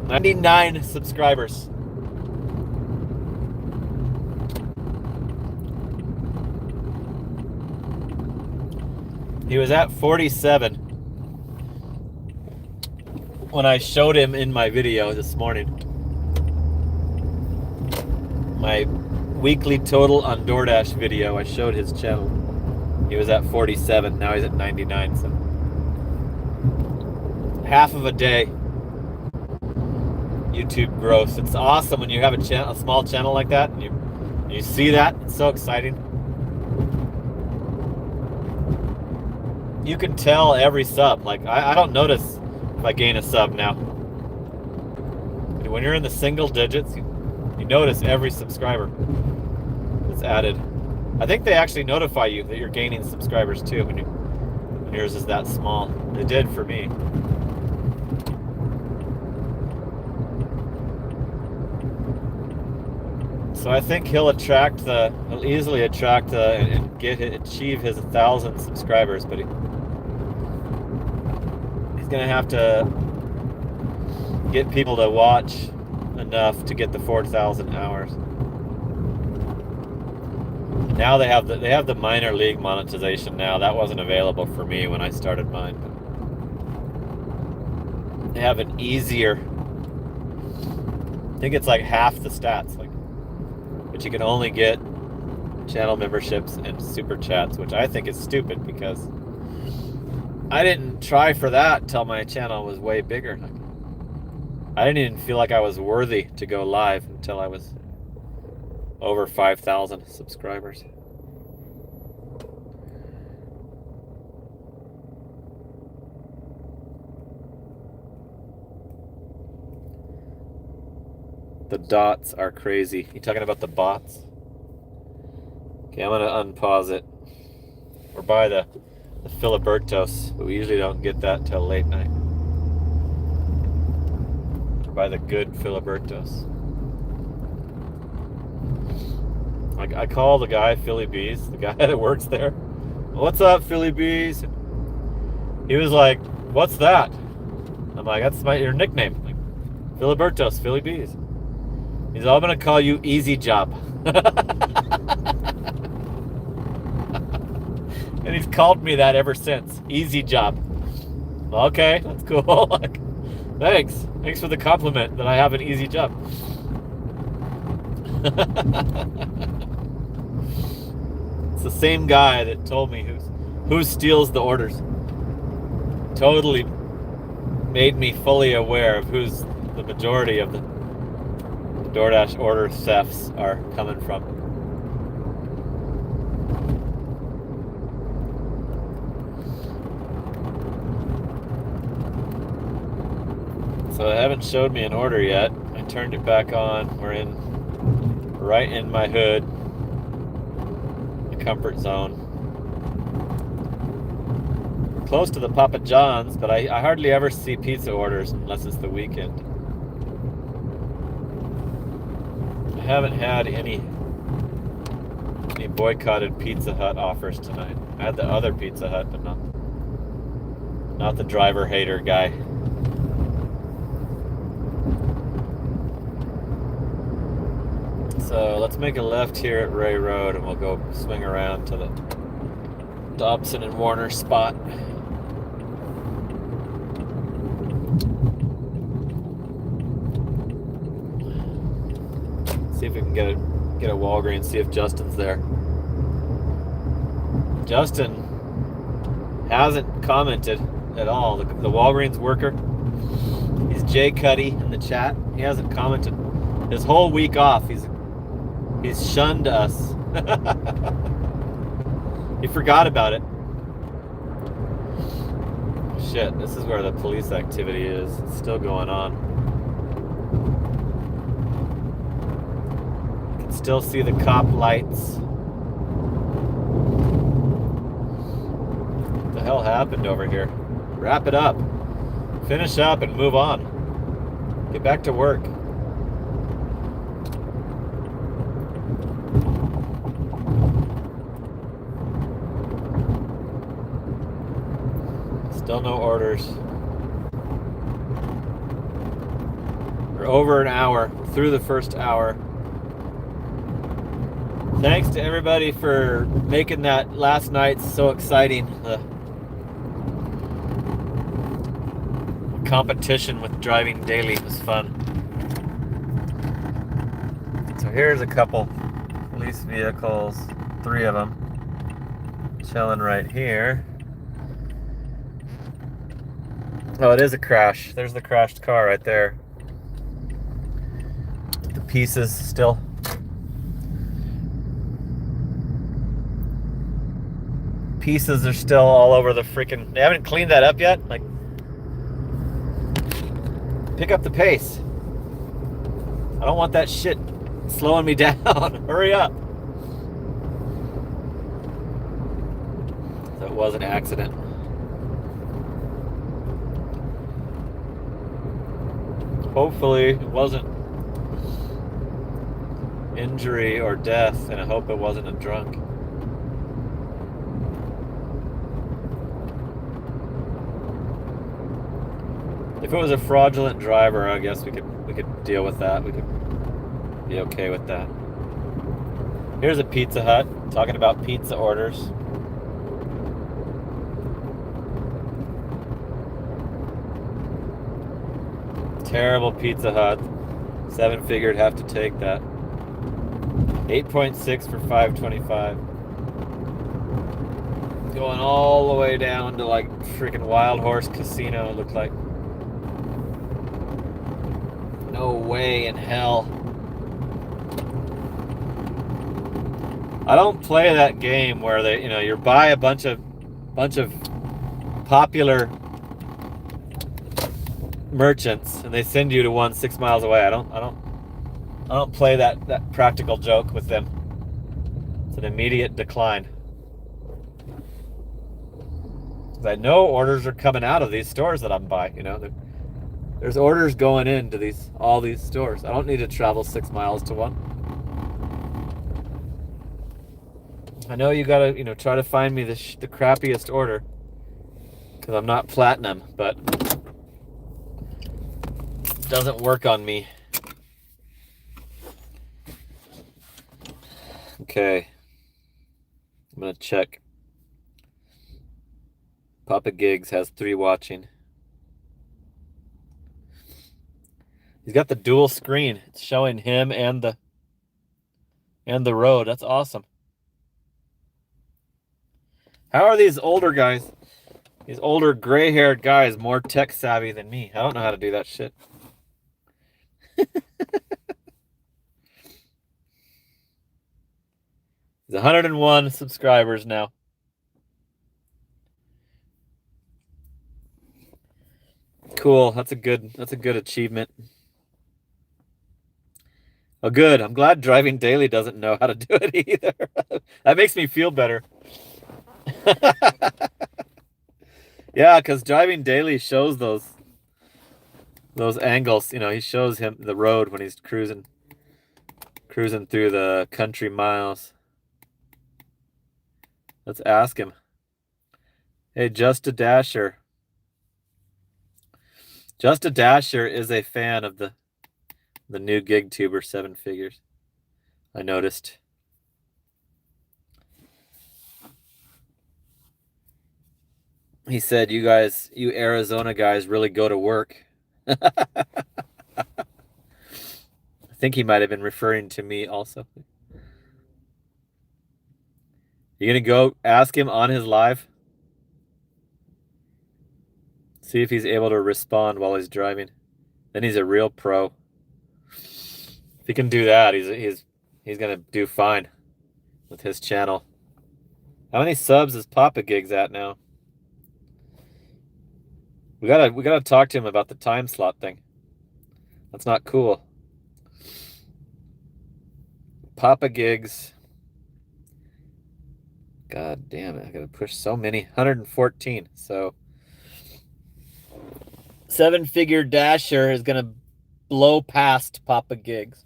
Speaker 1: 99 subscribers. He was at 47 when I showed him in my video this morning. My weekly total on DoorDash video, I showed his channel. He was at 47. Now he's at 99. So half of a day YouTube growth. It's awesome when you have a small channel like that, and you see that. It's so exciting. You can tell every sub. Like I don't notice if I gain a sub now. When you're in the single digits, you notice every subscriber that's added. I think they actually notify you that you're gaining subscribers too when yours is that small. They did for me. So I think he'll easily attract and achieve his 1,000 subscribers, but he's gonna have to get people to watch enough to get the 4,000 hours. Now they have the minor league monetization now. That wasn't available for me when I started mine. But they have an easier. I think it's like half the stats. But you can only get channel memberships and super chats, which I think is stupid because I didn't try for that till my channel was way bigger. I didn't even feel like I was worthy to go live until I was over 5,000 subscribers. The dots are crazy. You talking about the bots? Okay, I'm gonna unpause it. We're by the Filibertos, but we usually don't get that till late night. We're by the good Filibertos. I call the guy Philly Bees, the guy that works there. What's up, Philly Bees? He was like, "What's that?" I'm like, "That's your nickname, like, Filibertos, Philly Bees." He's all, "I'm gonna call you Easy Job." And he's called me that ever since. Easy Job. Okay, that's cool. Like, thanks for the compliment that I have an easy job. It's the same guy that told me who steals the orders. Totally made me fully aware of who's the majority of the DoorDash order thefts are coming from. So they haven't showed me an order yet. I turned it back on. We're right in my hood, the comfort zone. We're close to the Papa John's, but I hardly ever see pizza orders unless it's the weekend. I haven't had any boycotted Pizza Hut offers tonight. I had the other Pizza Hut, but not the driver hater guy. So let's make a left here at Ray Road and we'll go swing around to the Dobson and Warner spot. See if we can get a Walgreens, see if Justin's there. Justin hasn't commented at all. The Walgreens worker, he's Jay Cuddy in the chat. He hasn't commented his whole week off. He's shunned us. He forgot about it. Shit, this is where the police activity is. It's still going on. You can still see the cop lights. What the hell happened over here? Wrap it up. Finish up and move on. Get back to work. Still no orders. We're over an hour, through the first hour. Thanks to everybody for making that last night so exciting. The competition with driving daily was fun. So here's a couple police vehicles, 3 of them, Chilling right here. Oh, it is a crash. There's the crashed car right there. The pieces still. Pieces are still all over the freaking. They haven't cleaned that up yet. Like, pick up the pace. I don't want that shit slowing me down. Hurry up. So it was an accident. Hopefully it wasn't injury or death, and I hope it wasn't a drunk. If it was a fraudulent driver, I guess we could deal with that. We could be okay with that. Here's a Pizza Hut, talking about pizza orders. Terrible Pizza Hut. 7-figured, have to take that. 8.6 for $5.25. Going all the way down to like freaking Wild Horse Casino, it looked like. No way in hell. I don't play that game where they, you buy a bunch of popular merchants and they send you to one 6 miles away. I don't play that practical joke with them. It's an immediate decline. Because I know orders are coming out of these stores that I'm by. There's orders going into all these stores. I don't need to travel 6 miles to one. I know you gotta, try to find me the crappiest order. Because I'm not platinum, but it doesn't work on me. Okay. I'm gonna check. Papa Gigs has 3 watching. He's got the dual screen. It's showing him and the road. That's awesome. How are these older guys, these older gray-haired guys, more tech savvy than me? I don't know how to do that shit. He's 101 subscribers now. Cool. That's a good achievement. Oh, good. I'm glad Driving Daily doesn't know how to do it either. That makes me feel better. Yeah, because Driving Daily shows those angles. He shows him the road when he's cruising through the country miles. Let's ask him. Hey, Just a Dasher. Just a Dasher is a fan of the new GigTuber 7 figures. I noticed. He said, you Arizona guys really go to work. I think he might have been referring to me also. You gonna go ask him on his live? See if he's able to respond while he's driving. Then he's a real pro. If he can do that, he's gonna do fine with his channel. How many subs is Papa Gigs at now? We gotta talk to him about the time slot thing. That's not cool. Papa Gigs. God damn it! I gotta push so many. 114. So 7-figure Dasher is gonna blow past Papa Gigs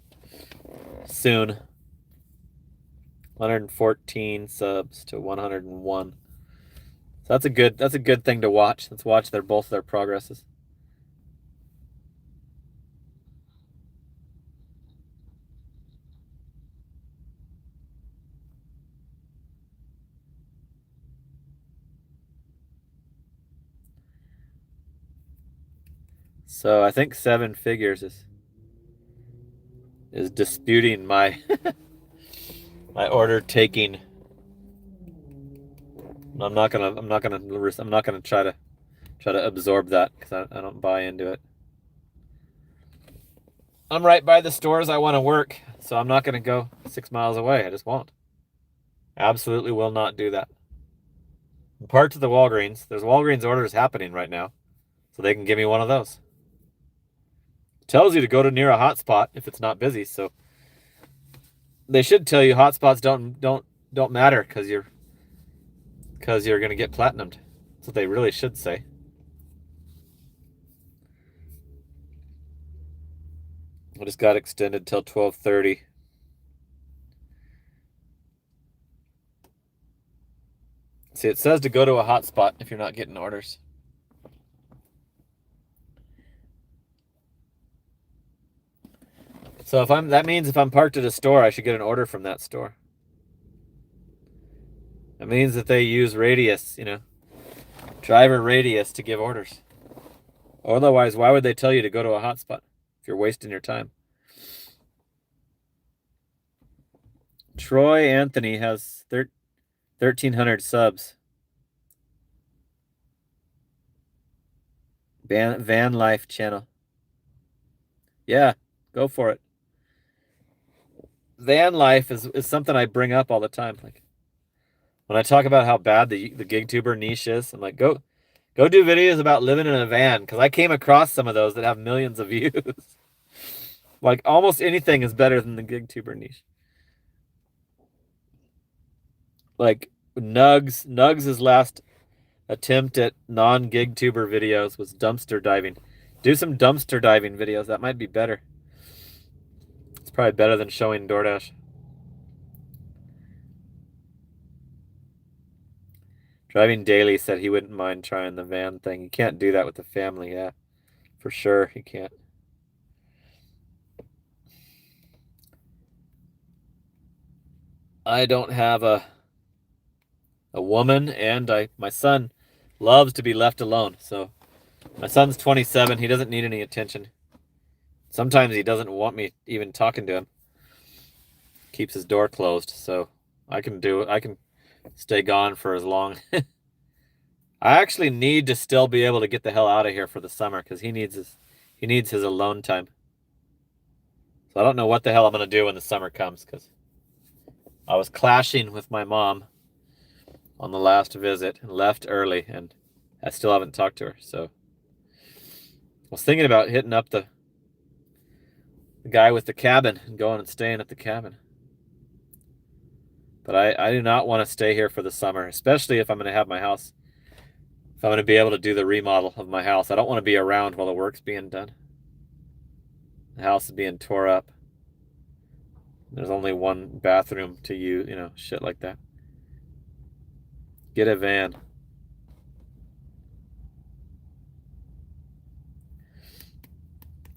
Speaker 1: soon. 114 subs to 101. So that's a good thing to watch. Let's watch both their progresses. So I think 7 figures is disputing my my order taking I'm not gonna try to absorb that because I don't buy into it. I'm right by the stores I want to work, so I'm not gonna go 6 miles away. I just won't. Absolutely will not do that. Part to the Walgreens. There's Walgreens orders happening right now, so they can give me one of those. Tells you to go to near a hotspot if it's not busy, so they should tell you hotspots don't matter because you're gonna get platinumed. That's what they really should say. I just got extended till 12:30. See, it says to go to a hotspot if you're not getting orders. So that means if I'm parked at a store, I should get an order from that store. That means that they use radius, driver radius to give orders. Otherwise, why would they tell you to go to a hotspot if you're wasting your time? Troy Anthony has 1,300 subs. Van Life channel. Yeah, go for it. Van life is something I bring up all the time. Like when I talk about how bad the gig tuber niche is, I'm like, go do videos about living in a van, because I came across some of those that have millions of views. Like almost anything is better than the gig tuber niche. Like Nugs' last attempt at non-gig tuber videos was dumpster diving. Do some dumpster diving videos. That might be better. It's probably better than showing DoorDash. Driving Daily said he wouldn't mind trying the van thing. You can't do that with the family, yeah. For sure, you can't. I don't have a woman, and my son loves to be left alone. So my son's 27. He doesn't need any attention. Sometimes he doesn't want me even talking to him. Keeps his door closed, so I can do it. I can stay gone for as long. I actually need to still be able to get the hell out of here for the summer because he needs his alone time. So I don't know what the hell I'm gonna do when the summer comes, because I was clashing with my mom on the last visit and left early, and I still haven't talked to her. So I was thinking about hitting up the guy with the cabin and going and staying at the cabin. But I do not want to stay here for the summer, especially if I'm going to have my house. If I'm going to be able to do the remodel of my house. I don't want to be around while the work's being done. The house is being tore up. There's only one bathroom to use, shit like that. Get a van.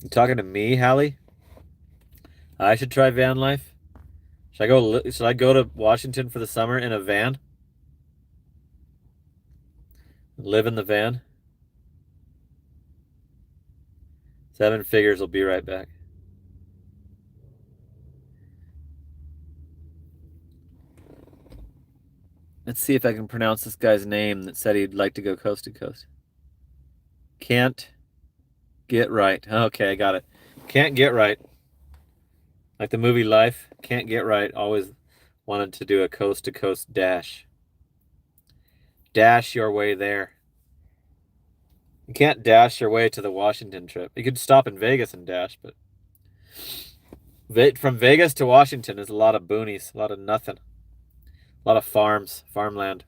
Speaker 1: You talking to me, Hallie? I should try van life. Should I go to Washington for the summer in a van? Live in the van? 7 figures. Will be right back. Let's see if I can pronounce this guy's name that said he'd like to go coast to coast. Can't get right. Okay, I got it. Can't get right. Like the movie Life, can't get right. Always wanted to do a coast to coast dash. Dash your way there. You can't dash your way to the Washington trip. You could stop in Vegas and dash, but from Vegas to Washington is a lot of boonies, a lot of nothing. A lot of farmland.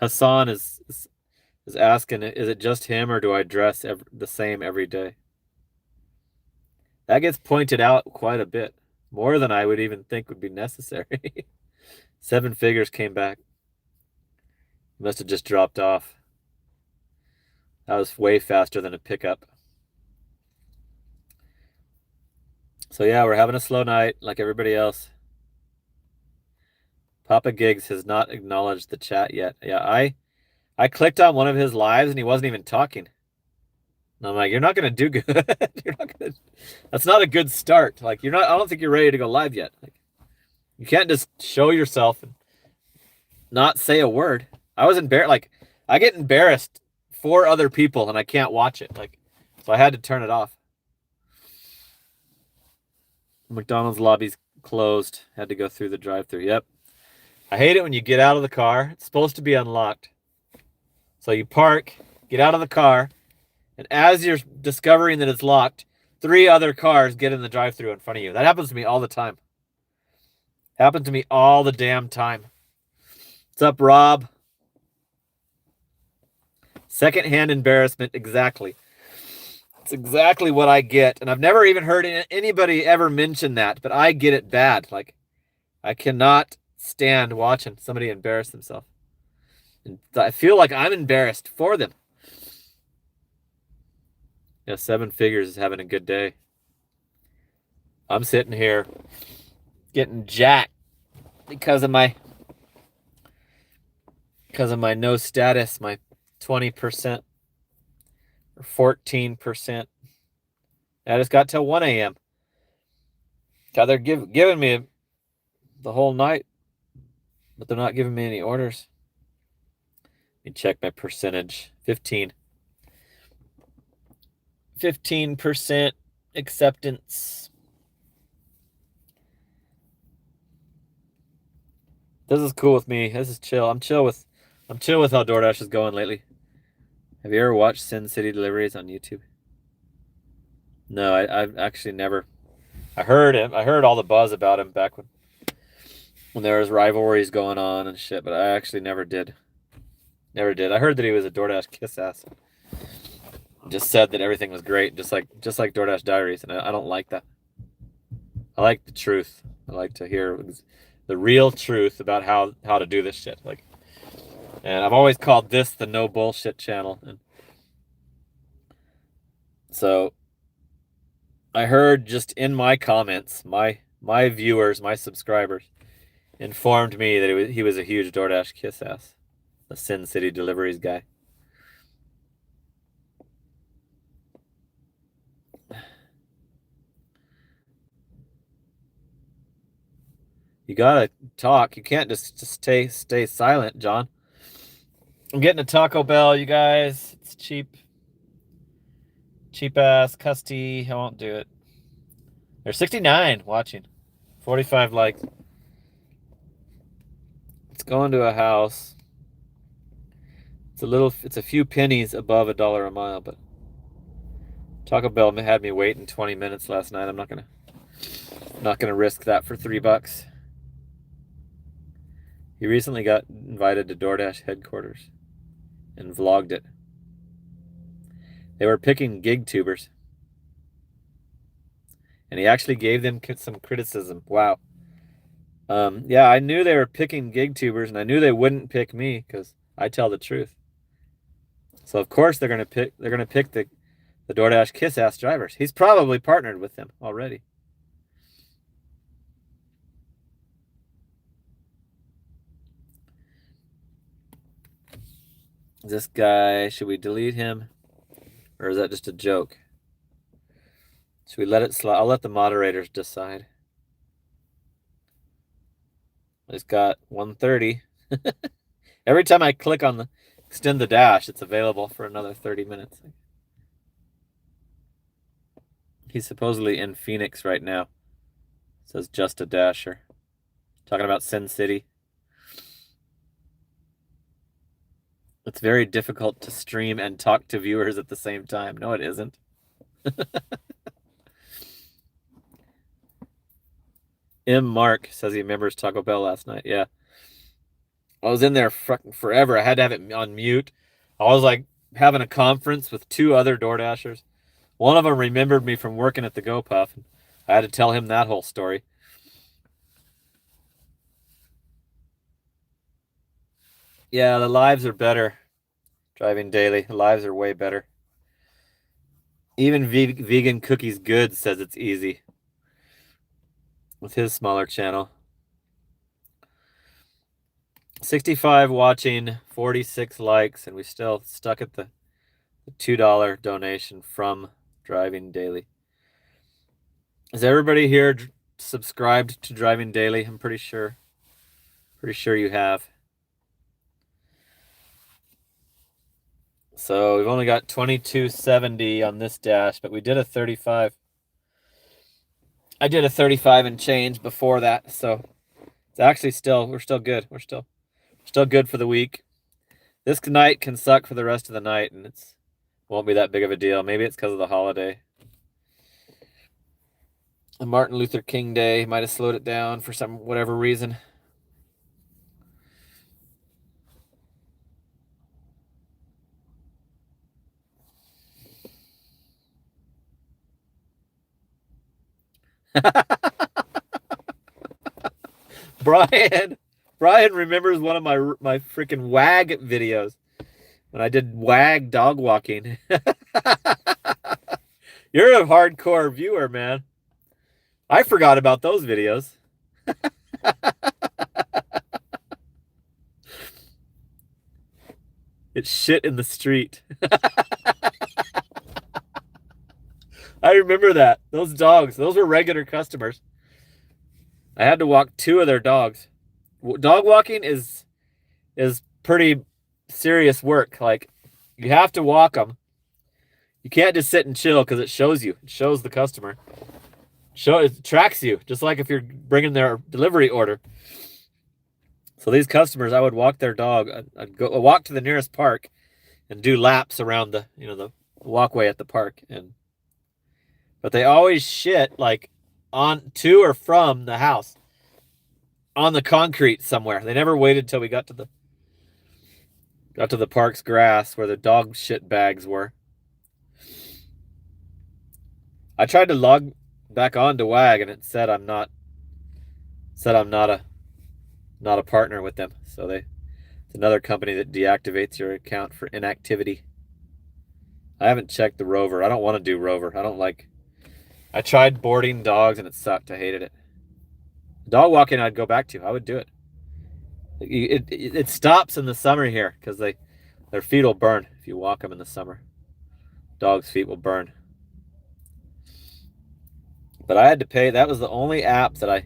Speaker 1: Hassan is asking, is it just him or do I dress the same every day? That gets pointed out quite a bit. More than I would even think would be necessary. 7 figures came back. Must have just dropped off. That was way faster than a pickup. So yeah, we're having a slow night like everybody else. Papa Gigs has not acknowledged the chat yet. Yeah, I clicked on one of his lives and he wasn't even talking. And I'm like, you're not gonna do good. That's not a good start. Like I don't think you're ready to go live yet. Like, You can't just show yourself and not say a word. I was embarrassed. Like, I get embarrassed for other people and I can't watch it. Like, so I had to turn it off. McDonald's lobby's closed. Had to go through the drive-thru. Yep. I hate it when you get out of the car. It's supposed to be unlocked. So you park, get out of the car, and as you're discovering that it's locked, 3 other cars get in the drive-thru in front of you. That happens to me all the time. Happens to me all the damn time. What's up, Rob? Secondhand embarrassment, exactly. It's exactly what I get. And I've never even heard anybody ever mention that, but I get it bad. Like, I cannot stand watching somebody embarrass themselves. And I feel like I'm embarrassed for them. Yeah, 7 figures is having a good day. I'm sitting here getting jacked because of my no status, my 20% or 14%. I just got till 1 a.m. God, they're giving me the whole night, but they're not giving me any orders. Let me check my percentage. 15% acceptance. This is cool with me. This is chill. I'm chill with how DoorDash is going lately. Have you ever watched Sin City Deliveries on YouTube? No, I've actually never. I heard him. I heard all the buzz about him back when there was rivalries going on and shit, but I actually never did. Never did. I heard that he was a DoorDash kiss ass. Just said that everything was great, just like DoorDash Diaries, and I don't like that. I like the truth. I like to hear the real truth about how to do this shit. Like, and I've always called this the no bullshit channel. And so I heard just in my comments, my viewers, my subscribers informed me that he was a huge DoorDash kiss ass, the Sin City Deliveries guy. You gotta talk. You can't just stay silent, John. I'm getting a Taco Bell, you guys. It's cheap. Cheap ass, custy. I won't do it. There's 69 watching. 45 likes. It's going to a house. It's a few pennies above $1 a mile, but Taco Bell had me waiting 20 minutes last night. I'm not gonna risk that for $3. He recently got invited to DoorDash headquarters and vlogged it. They were picking gig tubers. And he actually gave them some criticism. Wow. Yeah, I knew they were picking gig tubers, and I knew they wouldn't pick me because I tell the truth. So of course they're gonna pick the DoorDash kiss ass drivers. He's probably partnered with them already. This guy, should we delete him? Or is that just a joke? Should we let it slide? I'll let the moderators decide. It's got 130. Every time I click on the extend the dash, it's available for another 30 minutes. He's supposedly in Phoenix right now. It says just a dasher. Talking about Sin City. It's very difficult to stream and talk to viewers at the same time. No, it isn't. M. Mark says he remembers Taco Bell last night. Yeah. I was in there forever. I had to have it on mute. I was like having a conference with 2 other DoorDashers. One of them remembered me from working at the GoPuff. I had to tell him that whole story. Yeah, the lives are better. Driving daily. The lives are way better. Even Vegan Cookies Good says it's easy. With his smaller channel. 65 watching, 46 likes, and we still stuck at the $2 donation from Driving Daily. Is everybody here subscribed to Driving Daily. I'm pretty sure. Pretty sure you have. So we've only got 2270 on this dash, but we did a 35. I did a 35 and change before that, so it's actually we're still good. We're still good for the week. This night can suck for the rest of the night, and won't be that big of a deal. Maybe it's because of the holiday. The Martin Luther King Day might have slowed it down for whatever reason. Brian remembers one of my freaking WAG videos when I did WAG dog walking. You're a hardcore viewer, man. I forgot about those videos. It's shit in the street. I remember that. Those dogs, those were regular customers. I had to walk 2 of their dogs. Dog walking is pretty serious work. Like, you have to walk them. You can't just sit and chill because it shows you. It shows the customer. It tracks you, just like if you're bringing their delivery order. So these customers, I would walk their dog. I'd walk to the nearest park and do laps around the walkway at the park. But they always shit like on to or from the house, on the concrete somewhere. They never waited till we got to the park's grass where the dog shit bags were. I tried to log back on to WAG and it said I'm not a partner with them. So it's another company that deactivates your account for inactivity. I haven't checked the Rover. I don't want to do Rover. I tried boarding dogs and it sucked. I hated it. Dog walking I'd go back to. I would do it. It stops in the summer here because their feet will burn if you walk them in the summer. Dogs' feet will burn. But I had to pay. That was the only app that I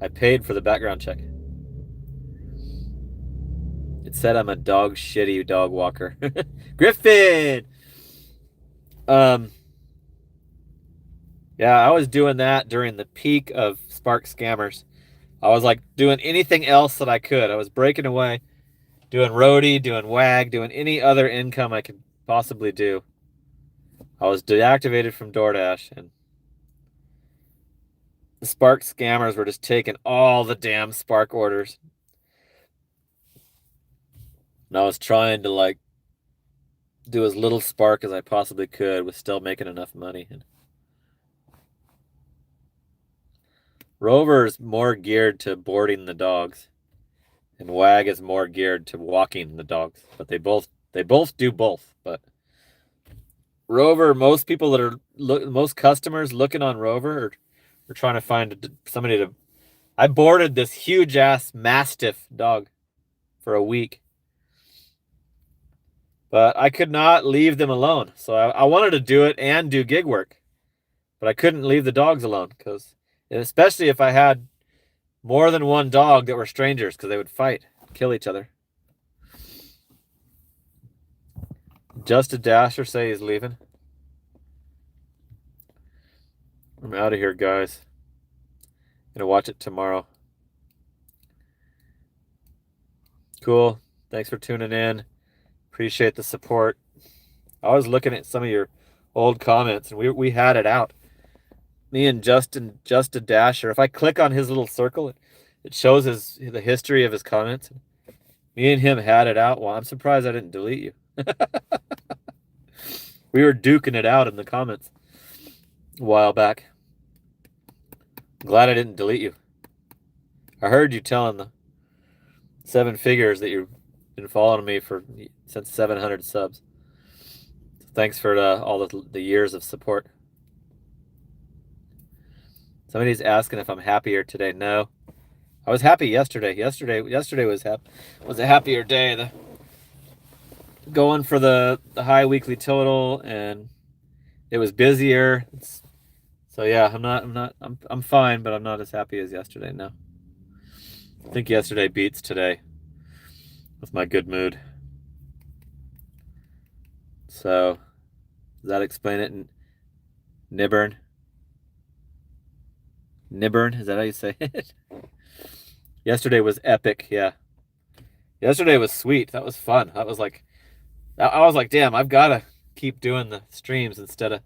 Speaker 1: paid for the background check. It said I'm a shitty dog walker. Griffin! Yeah, I was doing that during the peak of Spark scammers. I was like doing anything else that I could. I was breaking away, doing roadie, doing WAG, doing any other income I could possibly do. I was deactivated from DoorDash, and the Spark scammers were just taking all the damn Spark orders. And I was trying to do as little Spark as I possibly could with still making enough money. And Rover is more geared to boarding the dogs, and WAG is more geared to walking the dogs. But they both do both. But Rover, most customers looking on Rover are trying to find somebody to. I boarded this huge ass Mastiff dog for a week, but I could not leave them alone. So I wanted to do it and do gig work, but I couldn't leave the dogs alone especially if I had more than one dog that were strangers, because they would fight, kill each other. Just a Dasher say he's leaving. I'm out of here, guys. Gonna watch it tomorrow. Cool. Thanks for tuning in. Appreciate the support. I was looking at some of your old comments, and we had it out. Me and just a Dasher. If I click on his little circle, it shows the history of his comments. Me and him had it out. Well, I'm surprised I didn't delete you. We were duking it out in the comments a while back. I'm glad I didn't delete you. I heard you telling the 7 figures that you've been following me since 700 subs. Thanks for all the years of support. Somebody's asking if I'm happier today. No, I was happy yesterday. Yesterday was a happier day. Going for the high weekly total, and it was busier. It's So yeah, I'm fine, but I'm not as happy as yesterday now. I think yesterday beats today with my good mood. So, does that explain it? Nibbern? Nibbern, is that how you say it? Yesterday was epic, yeah. Yesterday was sweet. That was fun. That was like, I was like, damn, I've got to keep doing the streams instead of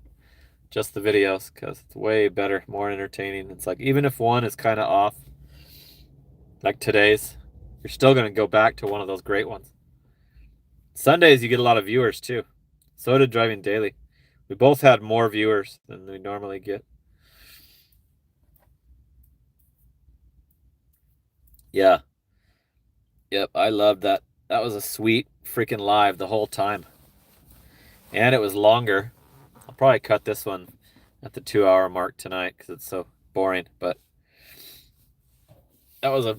Speaker 1: just the videos because it's way better, more entertaining. It's like, even if one is kind of off, like today's, you're still going to go back to one of those great ones. Sundays, you get a lot of viewers too. So did Driving Daily. We both had more viewers than we normally get. Yeah. Yep, I loved that. That was a sweet freaking live the whole time. And it was longer. I'll probably cut this one at the 2-hour mark tonight because it's so boring. But that was a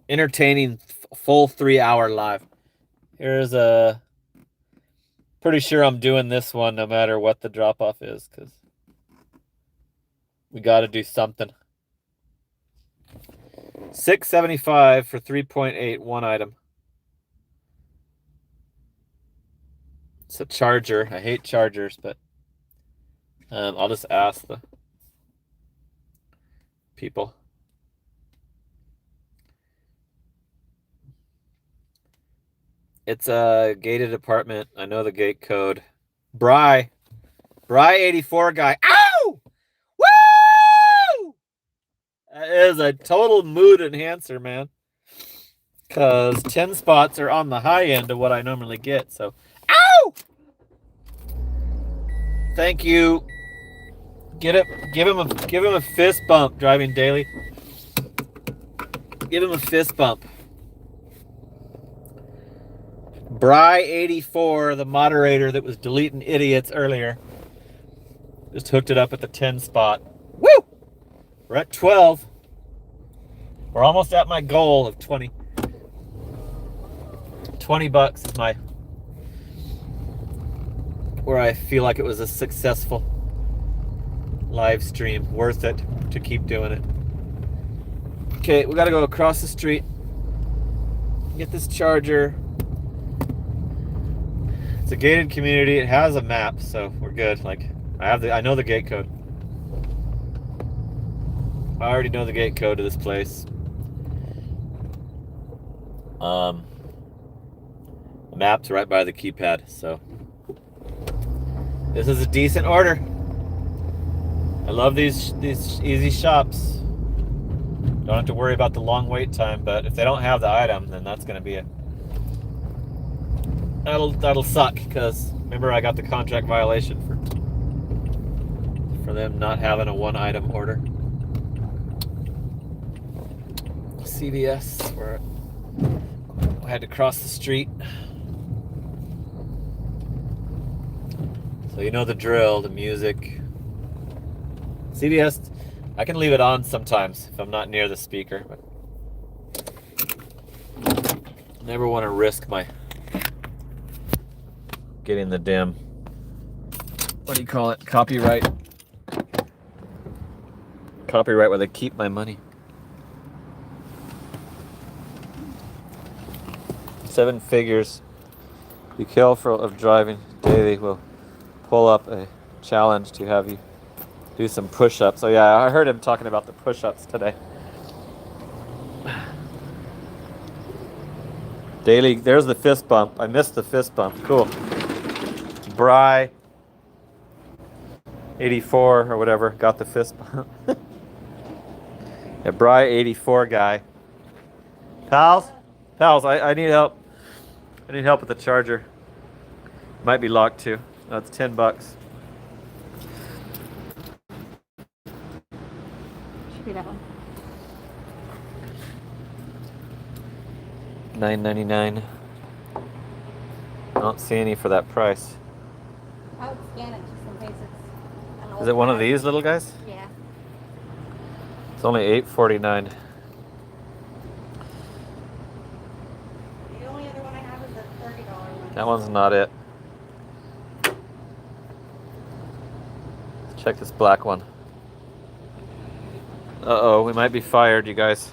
Speaker 1: entertaining full 3-hour live. Here's a... Pretty sure I'm doing this one no matter what the drop-off is because we got to do something. $6.75 for 3.8, one item. It's a charger. I hate chargers, but I'll just ask the people. It's a gated apartment. I know the gate code. Bry 84 guy. Ow! Woo! That is a total mood enhancer, man. Because 10 spots are on the high end of what I normally get. So, ow! Thank you. Give him a fist bump, Driving Daily. Give him a fist bump. Bry84, the moderator that was deleting idiots earlier, just hooked it up at the 10 spot. Woo! We're at 12. We're almost at my goal of 20. 20 bucks is my... where I feel like it was a successful live stream. Worth it to keep doing it. Okay, we gotta go across the street. Get this charger. It's a gated community. It has a map, so we're good. Like, I know the gate code. I already know the gate code to this place. The map's right by the keypad, so this is a decent order. I love these easy shops. Don't have to worry about the long wait time, but if they don't have the item, then that's going to be that'll suck, because remember I got the contract violation for them not having a one item order. CVS, where I had to cross the street. So you know the drill, the music. CVS, I can leave it on sometimes if I'm not near the speaker, but I never want to risk my getting the dim, what do you call it, copyright where they keep my money. 7 figures you kill of Driving Daily will pull up a challenge to have you do some push-ups. Oh yeah, I heard him talking about the push-ups today. Daily, there's the fist bump. I missed the fist bump. Cool. Bry 84 or whatever got the fist bump. Yeah, Bry 84 guy. Pals, I need help. I need help with the charger. Might be locked too. No, it's 10 bucks.
Speaker 4: Should be that one.
Speaker 1: $9.99. I don't see any for that price.
Speaker 4: I would scan it just in case it's an old
Speaker 1: Is it one of
Speaker 4: card.
Speaker 1: these little guys?
Speaker 4: Yeah.
Speaker 1: It's only $8.49.
Speaker 4: The only other one I have is the $30 one.
Speaker 1: That one's not it. Let's check this black one. Uh-oh, we might be fired, you guys.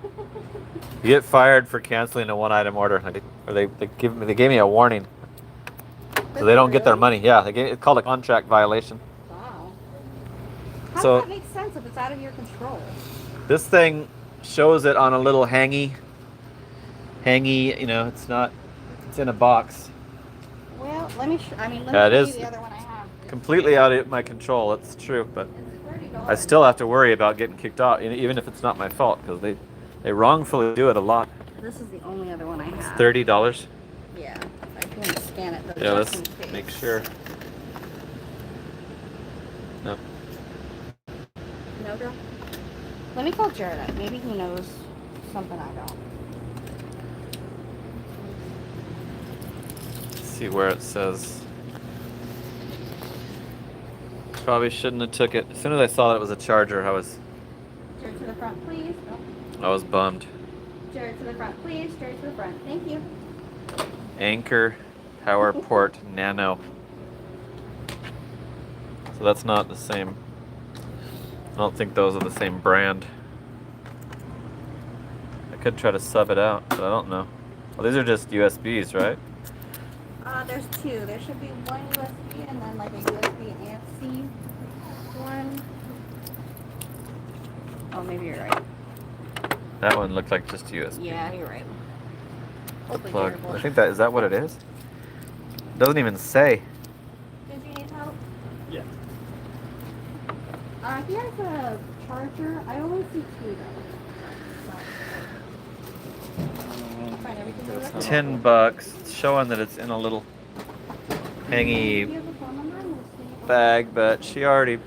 Speaker 1: You get fired for canceling a one-item order. They gave me a warning. So they don't get their money. Yeah, it's called a contract violation.
Speaker 4: Wow. How
Speaker 1: So-
Speaker 4: does that make sense if it's out of your control?
Speaker 1: This thing shows it on a little hangy, it's in a box.
Speaker 4: Well, let me
Speaker 1: Yeah, it
Speaker 4: show you
Speaker 1: is
Speaker 4: the other one I have.
Speaker 1: completely out of my control, it's true, but
Speaker 4: It's $30.
Speaker 1: I still have to worry about getting kicked out, even if it's not my fault, because they wrongfully do it a lot.
Speaker 4: This is the only other one I have.
Speaker 1: $30.
Speaker 4: Yeah, I can scan it. Though,
Speaker 1: Yeah,
Speaker 4: just
Speaker 1: let's
Speaker 4: in case.
Speaker 1: make sure. No.
Speaker 4: No, girl. Let me call Jared up. Maybe he knows something I don't.
Speaker 1: Let's see where it says. Probably shouldn't have took it. As soon as I saw that it was a charger, I was
Speaker 4: Jared to the front, please. Oh,
Speaker 1: bummed.
Speaker 4: Jared to the front, please. Jared to the front. Thank you.
Speaker 1: Anchor PowerPort Nano. So that's not the same. I don't think those are the same brand. I could try to sub it out, but I don't know. Well, these are just USBs, right?
Speaker 4: There's two. There should be one USB and then like a USB ANC one. Oh, maybe you're right.
Speaker 1: That one looked like just USB.
Speaker 4: Yeah, you're right. Hopefully
Speaker 1: Plug.
Speaker 4: Jared will-
Speaker 1: I think is that what it is? It doesn't even say.
Speaker 4: Did you need help?
Speaker 1: Yeah.
Speaker 4: He has a charger. I only see two though. Find everything over there?
Speaker 1: $10. It's showing that it's in a little
Speaker 4: Do you
Speaker 1: hangy
Speaker 4: have a phone number? We'll see.
Speaker 1: bag, but she already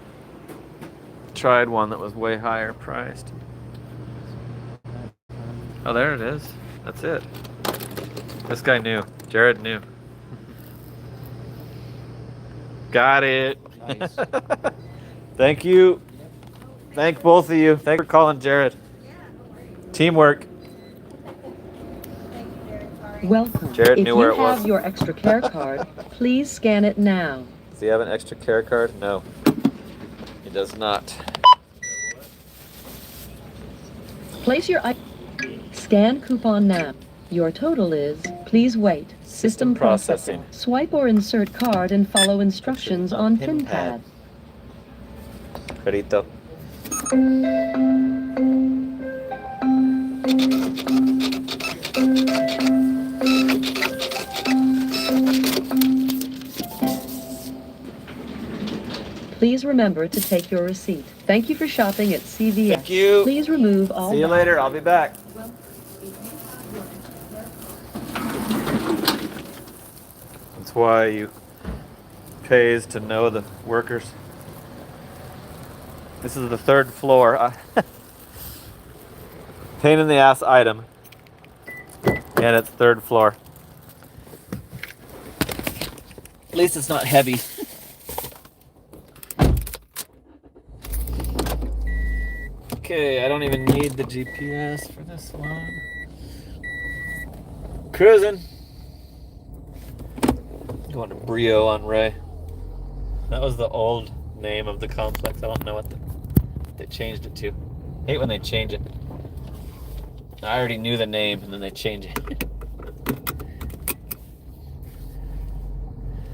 Speaker 1: tried one that was way higher priced. Oh, there it is. That's it. This guy knew. Jared knew. Got it.
Speaker 2: Nice.
Speaker 1: Thank you. Thank both of you. Thanks for calling Jared.
Speaker 4: Yeah, no worries.
Speaker 1: Teamwork.
Speaker 4: Thank you, Jared. Sorry.
Speaker 3: Welcome.
Speaker 1: Jared
Speaker 3: If
Speaker 1: knew
Speaker 3: you
Speaker 1: where it
Speaker 3: have
Speaker 1: was.
Speaker 3: your extra care card, please scan it now.
Speaker 1: Does he have an extra care card? No. He does not.
Speaker 3: Place your scan coupon now. Your total is, please wait. System processing. Swipe or insert card and follow instructions on pin pad.
Speaker 1: Carito.
Speaker 3: Please remember to take your receipt. Thank you for shopping at CVS.
Speaker 1: Thank you.
Speaker 3: Please remove all.
Speaker 1: See you later. I'll be back. That's why you pays to know the workers. This is the third floor. Pain in the ass item. And it's third floor. At least it's not heavy. Okay, I don't even need the GPS for this one. Cruising. Going to Brio on Ray. That was the old name of the complex. I don't know what they changed it to. Hate when they change it. I already knew the name and then they change it.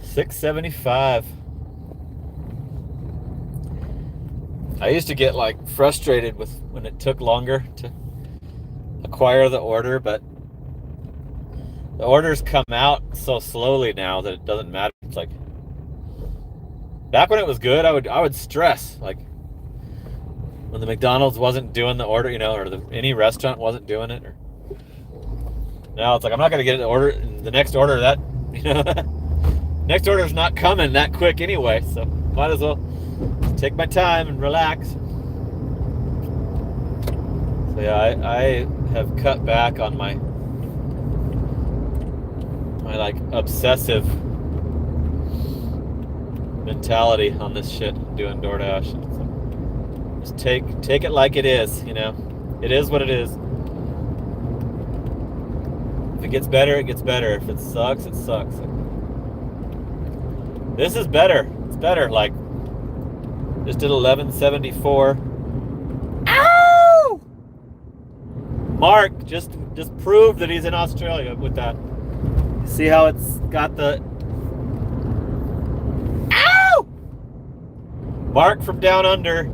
Speaker 1: 675. I used to get like frustrated with when it took longer to acquire the order, but the orders come out so slowly now that it doesn't matter. It's like back when it was good, I would stress, like when the McDonald's wasn't doing the order, or any restaurant wasn't doing it. Or now it's like I'm not gonna get the order. The next order that next order's not coming that quick anyway, so might as well take my time and relax. So yeah, I have cut back on my like obsessive mentality on this shit doing DoorDash. So just take it like it is, It is what it is. If it gets better, it gets better. If it sucks, it sucks. This is better. It's better. Like just did 1174. Mark just proved that he's in Australia with that. See how it's got the... Ow! Mark from Down Under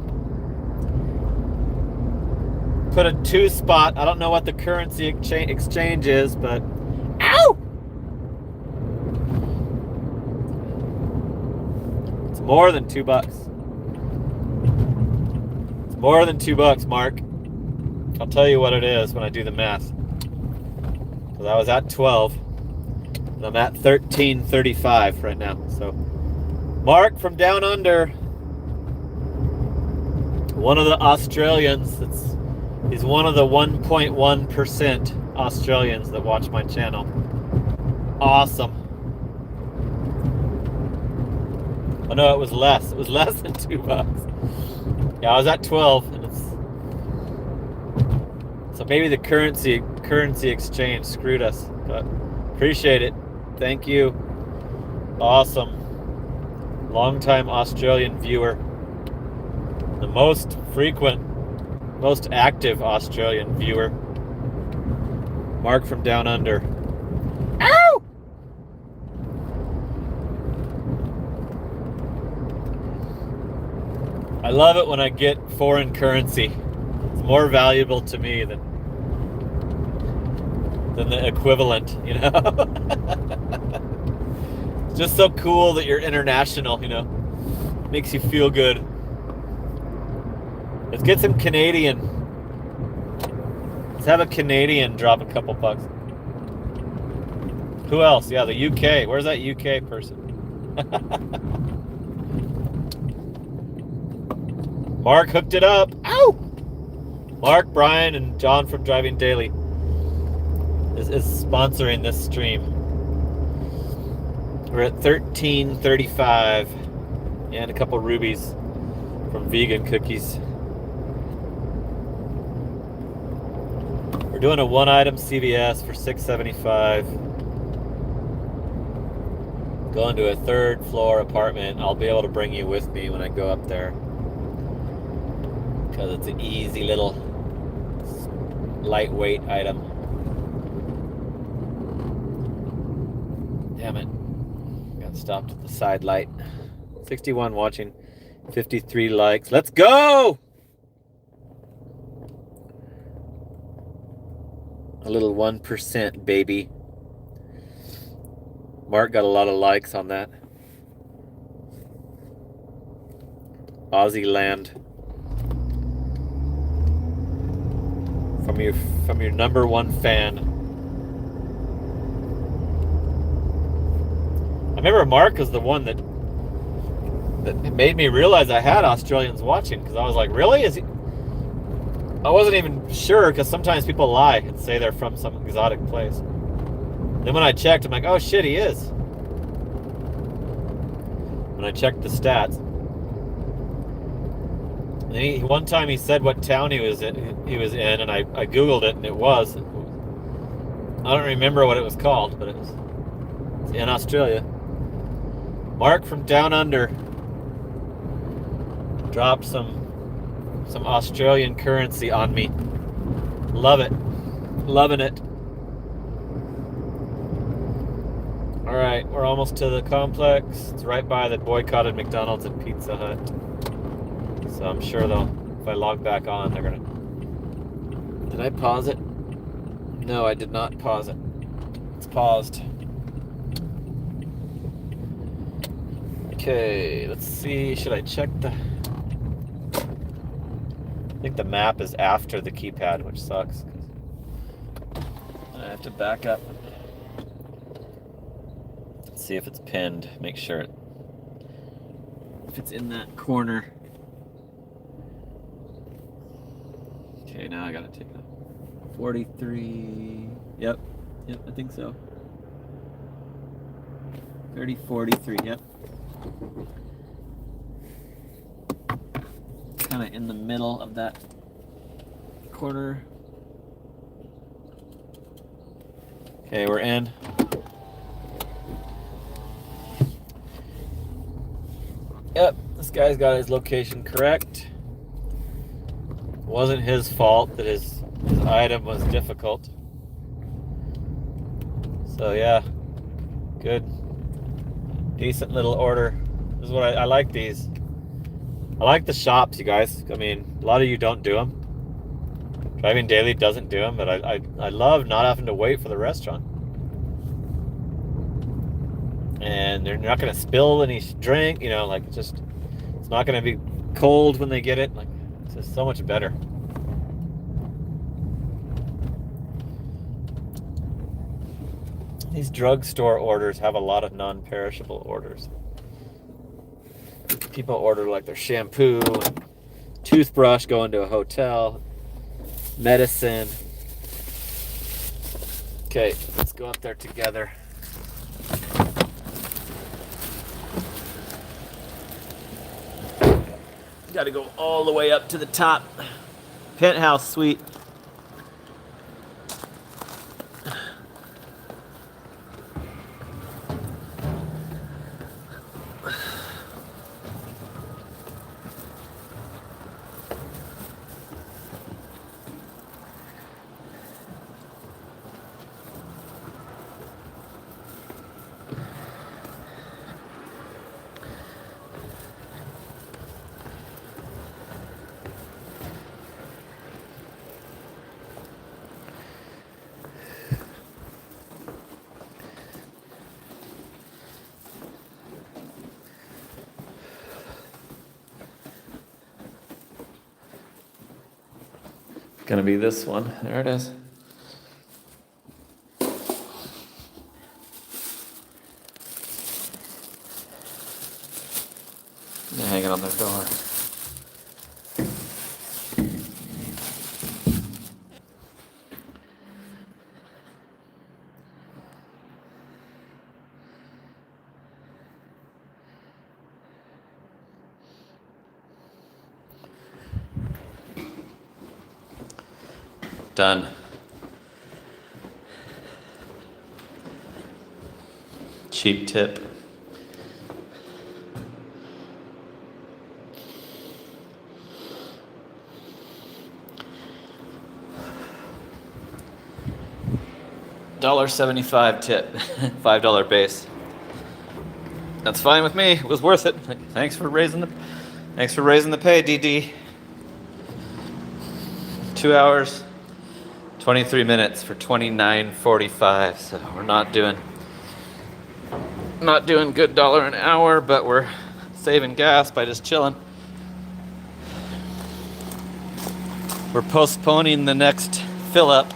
Speaker 1: put a 2 spot. I don't know what the currency exchange is, but... Ow! It's more than $2. It's more than $2, Mark. I'll tell you what it is when I do the math. Because I was at 12, and I'm at 13.35 right now. So, Mark from Down Under, one of the Australians. He's one of the 1.1% Australians that watch my channel. Awesome. Oh no, it was less. It was less than $2. Yeah, I was at 12, and it's... So maybe the currency exchange screwed us, but appreciate it. Thank you. Awesome. Longtime Australian viewer. The most frequent, most active Australian viewer. Mark from Down Under. Ow! I love it when I get foreign currency. It's more valuable to me than the equivalent, you know? It's just so cool that you're international, you know? Makes you feel good. Let's get some Canadian. Let's have a Canadian drop a couple bucks. Who else? Yeah, the UK. Where's that UK person? Mark hooked it up. Ow! Mark, Brian, and John from Driving Daily is sponsoring this stream. We're at 13.35 and a couple rubies from Vegan Cookies. We're doing a 1-item CVS for $6.75. Going to a 3rd floor apartment. I'll be able to bring you with me when I go up there, because it's an easy little lightweight item. Damn it. Got stopped at the side light. 61 watching, 53 likes. Let's go! A little 1%, baby. Mark got a lot of likes on that. Aussie land. From your #1 fan. I remember Mark was the one that made me realize I had Australians watching, because I was like, really? Is he? I wasn't even sure, because sometimes people lie and say they're from some exotic place. Then when I checked, I'm like, oh shit, he is. When I checked the stats. And one time he said what town he was in, and I Googled it, and it was. I don't remember what it was called, but it's in Australia. Mark from Down Under dropped some Australian currency on me. Love it. Loving it. All right, we're almost to the complex. It's right by the boycotted McDonald's and Pizza Hut. So I'm sure if I log back on, they're gonna... Did I pause it? No, I did not pause it. It's paused. Okay, let's see. Should I check the... I think the map is after the keypad, which sucks. I have to back up. Let's see if it's pinned. Make sure if it's in that corner. Okay, now I gotta take it up. 43. Yep, I think so. 3043. Yep. Kind of in the middle of that corner. Okay, we're in. Yep, this guy's got his location correct. It wasn't his fault that his This item was difficult. So yeah, good, decent little order. This is what I like these. I like the shops, you guys. I mean, a lot of you don't do them. Driving Daily doesn't do them, but I love not having to wait for the restaurant. And they're not going to spill any drink, you know, like it's not going to be cold when they get it. Like, it's just so much better. These drugstore orders have a lot of non-perishable orders. People order like their shampoo, and toothbrush going to a hotel, medicine. Okay, let's go up there together. Got to go all the way up to the top. Penthouse suite. Gonna be this one. There it is. They're hanging on their door. Done. Cheap tip. $1.75 tip. $5 base. That's fine with me. It was worth it. Thanks for raising the pay, DD. 2 hours. 23 minutes for $29.45. So we're not doing good dollar an hour, but we're saving gas by just chilling. We're postponing the next fill up.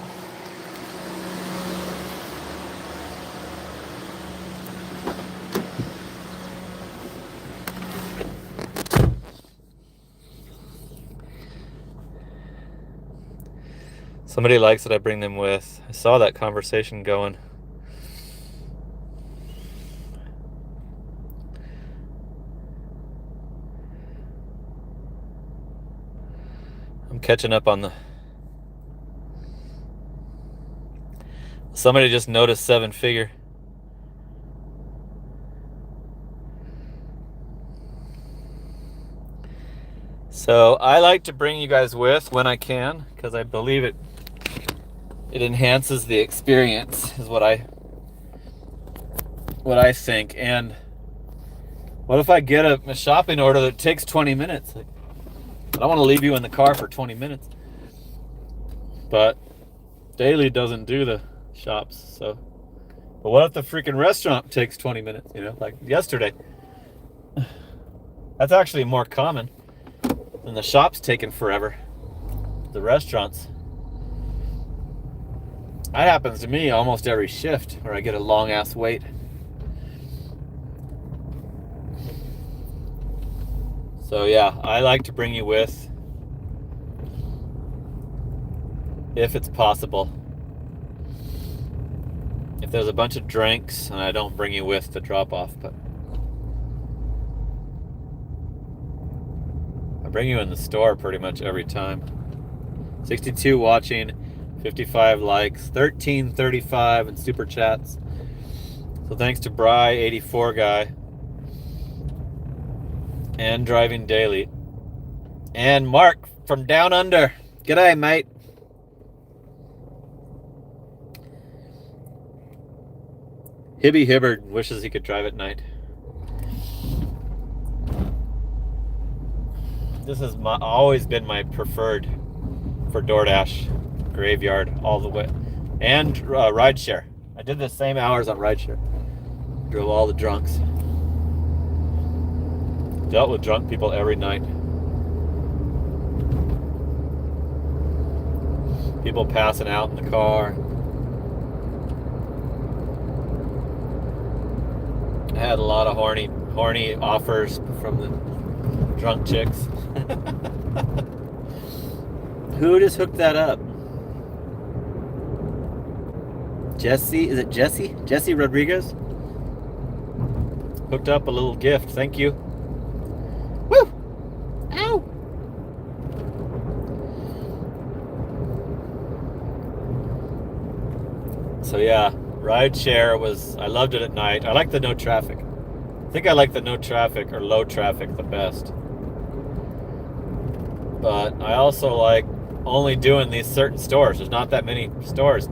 Speaker 1: Somebody likes that I bring them with. I saw that conversation going. I'm catching up on the... Somebody just noticed 7-figure. So I like to bring you guys with when I can, because I believe it enhances the experience, is what I think. And what if I get a shopping order that takes 20 minutes? Like, I don't want to leave you in the car for 20 minutes. But Daily doesn't do the shops, so. But what if the freaking restaurant takes 20 minutes, you know, like yesterday? That's actually more common than the shops taking forever. The restaurants. That happens to me almost every shift where I get a long ass wait. So yeah, I like to bring you with if it's possible. If there's a bunch of drinks and I don't bring you with to drop off, but I bring you in the store pretty much every time. 62 watching, 55 likes, 1335 in super chats. So thanks to Bry84 guy and Driving Daily and Mark from Down Under. G'day, mate. Hibby Hibbard wishes he could drive at night. This has always been my preferred for DoorDash, Graveyard, all the way. And rideshare. I did the same hours on rideshare. Drove all the drunks. Dealt with drunk people every night. People passing out in the car. I had a lot of horny offers from the drunk chicks. Who just hooked that up? Jesse? Is it Jesse? Jesse Rodriguez? Hooked up a little gift. Thank you. Woo! Ow! So yeah, rideshare was, I loved it at night. I like the no traffic. I think I like the no traffic or low traffic the best. But I also like only doing these certain stores. There's not that many stores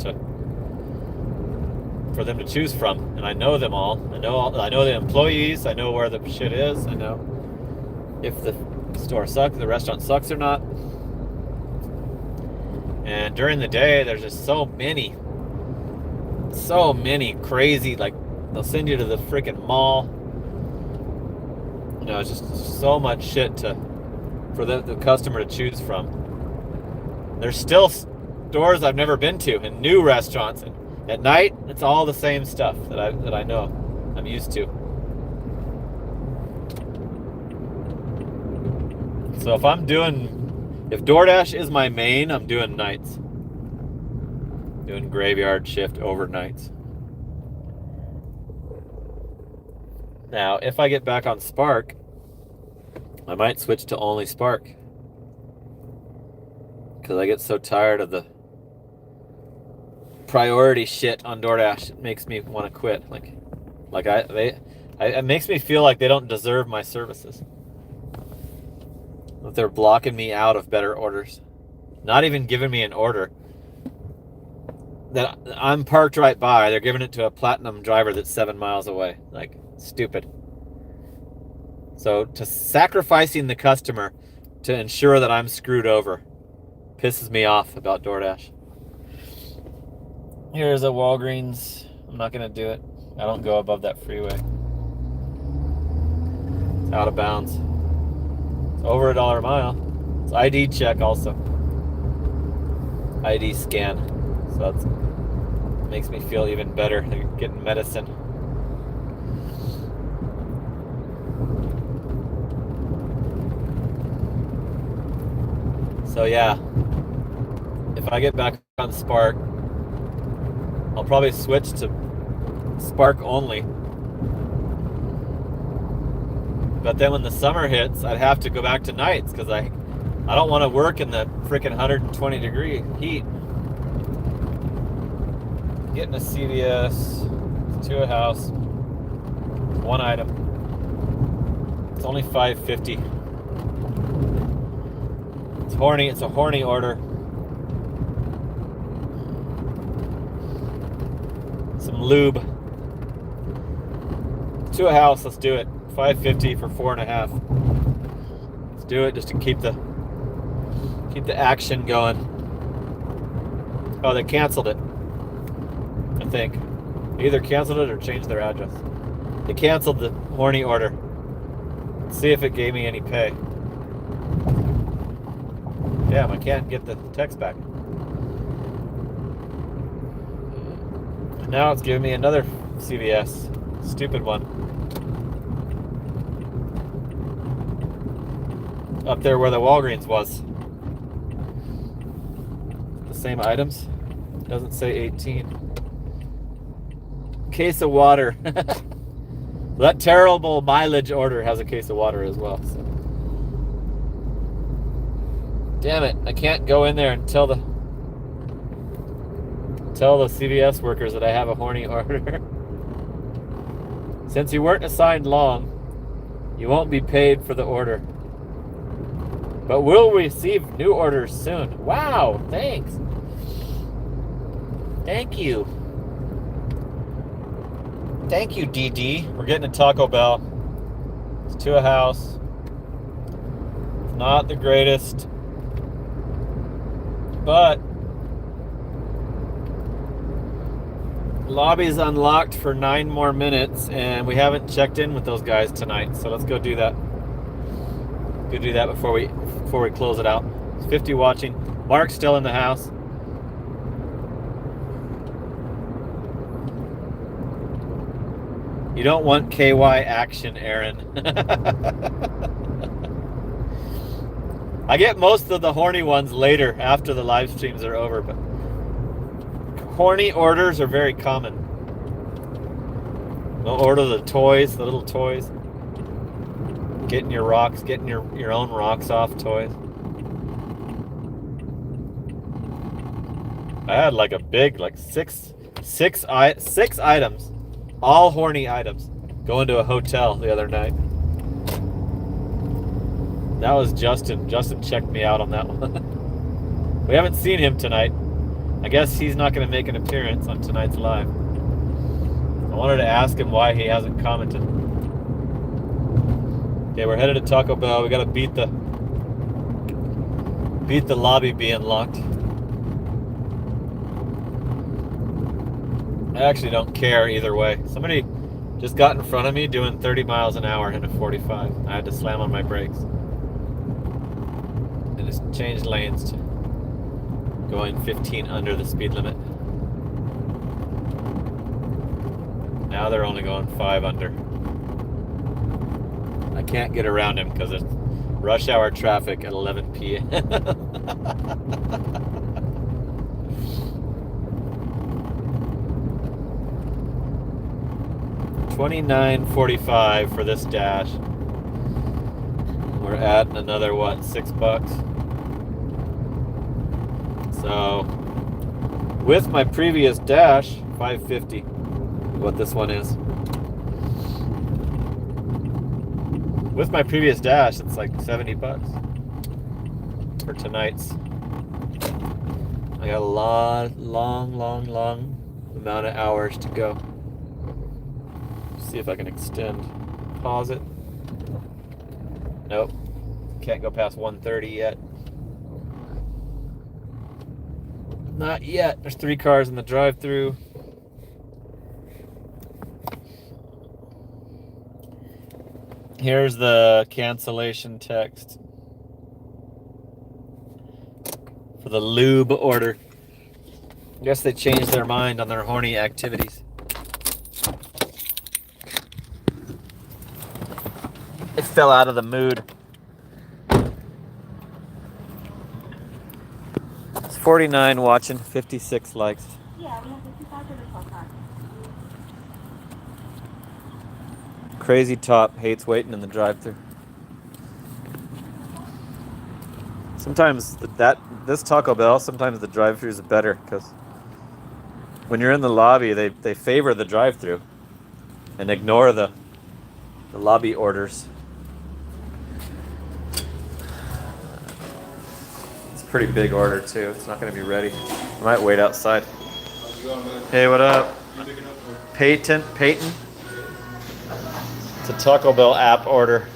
Speaker 1: for them to choose from, and I know them all. I know the employees. I know where the shit is. I know if the store sucks, the restaurant sucks or not. And during the day, there's just so many crazy, like they'll send you to the freaking mall. You know, it's just so much shit for the customer to choose from. There's still stores I've never been to and new restaurants, and at night it's all the same stuff that I know I'm used to. So if DoorDash is my main, I'm doing nights. Doing graveyard shift overnights. Now, if I get back on Spark, I might switch to only Spark. Because I get so tired of the priority shit on DoorDash. It makes me want to quit. It makes me feel like they don't deserve my services. That they're blocking me out of better orders. Not even giving me an order that I'm parked right by. They're giving it to a platinum driver that's 7 miles away. Like, stupid. So, sacrificing the customer to ensure that I'm screwed over pisses me off about DoorDash. Here's a Walgreens. I'm not going to do it. I don't go above that freeway. It's out of bounds. It's over $1 a mile. It's ID check also. ID scan. So that makes me feel even better. They're getting medicine. So yeah, if I get back on Spark, I'll probably switch to Spark only. But then when the summer hits, I'd have to go back to nights because I don't want to work in the freaking 120-degree heat. Getting a CVS to a house, one item. It's only $5.50. It's horny. It's a horny order. Some lube to a house. Let's do it. $5.50 for 4.5. Let's do it just to keep the action going. Oh, they canceled it. I think they either canceled it or changed their address. They canceled the horny order. Let's see if it gave me any pay. Damn, I can't get the text back. Now it's giving me another CVS. Stupid one. Up there where the Walgreens was. The same items. Doesn't say 18. Case of water. That terrible mileage order has a case of water as well. So. Damn it, I can't go in there and tell the CVS workers that I have a horny order. Since you weren't assigned long, you won't be paid for the order. But we'll receive new orders soon. Wow, thanks. Thank you. Thank you, DD. We're getting a Taco Bell. It's to a house. It's not the greatest, but lobby's unlocked for 9 more minutes, and we haven't checked in with those guys tonight. So let's go do that. Go do that before we close it out. It's 50 watching. Mark's still in the house. You don't want KY action, Aaron. I get most of the horny ones later after the live streams are over, but horny orders are very common. Don't order the toys, the little toys. Getting your rocks, getting your own rocks off toys. I had like a big, like six items, all horny items, going to a hotel the other night. That was Justin. Justin checked me out on that one. We haven't seen him tonight. I guess he's not going to make an appearance on tonight's live. I wanted to ask him why he hasn't commented. Okay, we're headed to Taco Bell. We got to beat the lobby being locked. I actually don't care either way. Somebody just got in front of me doing 30 miles an hour in a 45. I had to slam on my brakes. And just changed lanes to going 15 under the speed limit. Now they're only going 5 under. I can't get around him because it's rush hour traffic at 11 p.m. 29.45 for this dash. We're at another what, $6. So with my previous dash, $5.50. What this one is. With my previous dash, it's like $70 for tonight's. I got a long amount of hours to go. See if I can extend. Pause it. Nope. Can't go past 130 yet. Not yet. There's 3 cars in the drive-thru. Here's the cancellation text for the lube order. I guess they changed their mind on their horny activities. It fell out of the mood. It's 49 watching, 56 likes.
Speaker 4: Yeah, we have 55 for the 12 car.
Speaker 1: Crazy Top hates waiting in the drive-thru. Sometimes this Taco Bell, sometimes the drive-thrus are better because when you're in the lobby, they favor the drive-thru and ignore the lobby orders. It's a pretty big order too. It's not going to be ready. I might wait outside. Hey, what up? Peyton? It's a Taco Bell app order.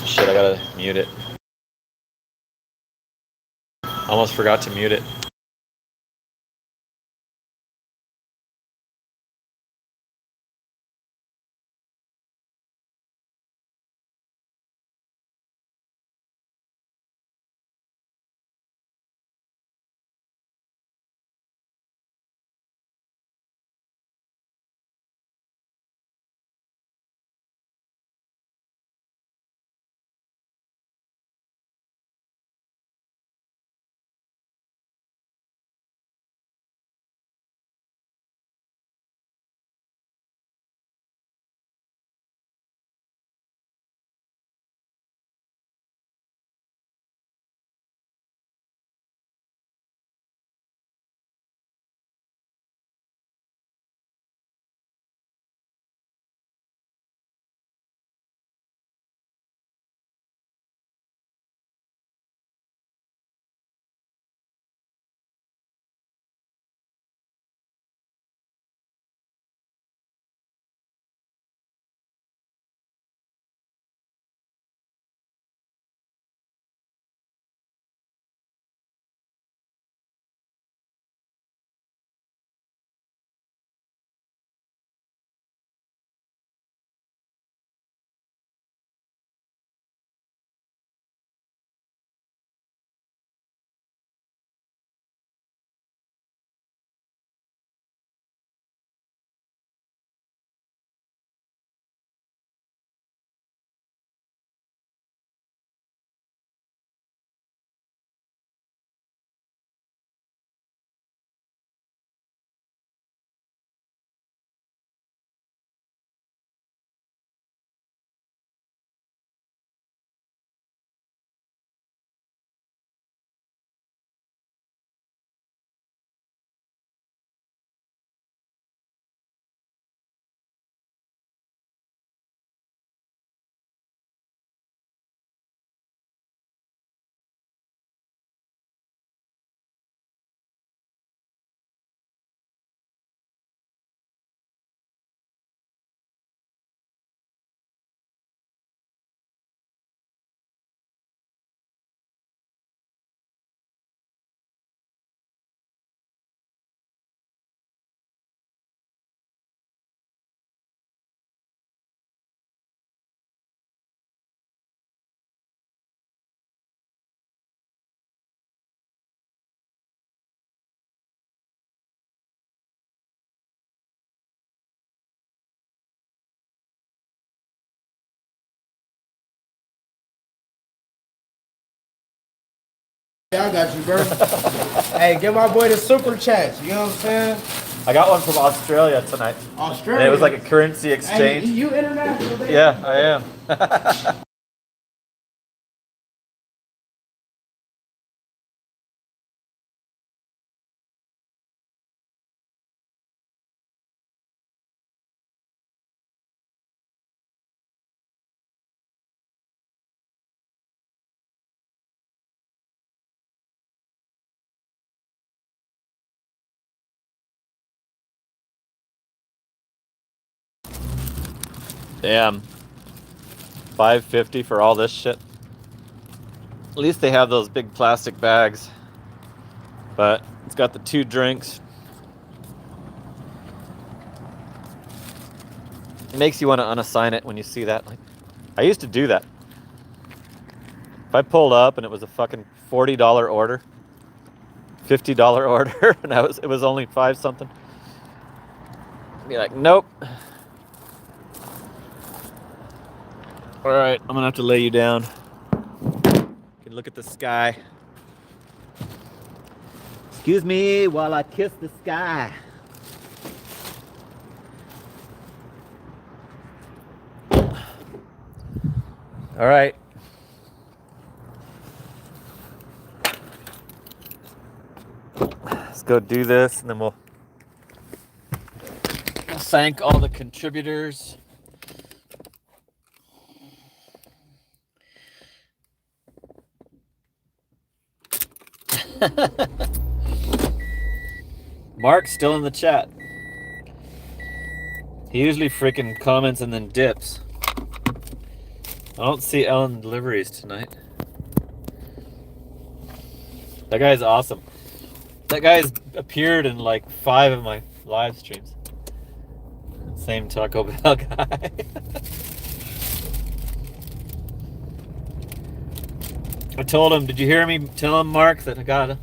Speaker 1: Shit, I gotta mute it. Almost forgot to mute it.
Speaker 5: Yeah, I got you, bro. Hey, give my boy the super chats. You know what I'm saying?
Speaker 1: I got one from Australia tonight.
Speaker 5: Australia.
Speaker 1: And it was like a currency exchange.
Speaker 5: Hey, you international, baby.
Speaker 1: Yeah, I am. Damn. $5.50 for all this shit. At least they have those big plastic bags. But it's got the 2 drinks. It makes you want to unassign it when you see that. Like, I used to do that. If I pulled up and it was a fucking $40 order, $50 order, and it was only 5 something, I'd be like, nope. All right, I'm gonna have to lay you down. You can look at the sky. Excuse me while I kiss the sky. All right. Let's go do this, and then we'll thank all the contributors. Mark's still in the chat. He usually freaking comments and then dips. I don't see Ellen Deliveries tonight. That guy's awesome. That guy's appeared in like 5 of my live streams. Same Taco Bell guy. I told him, did you hear me tell him, Mark, that I got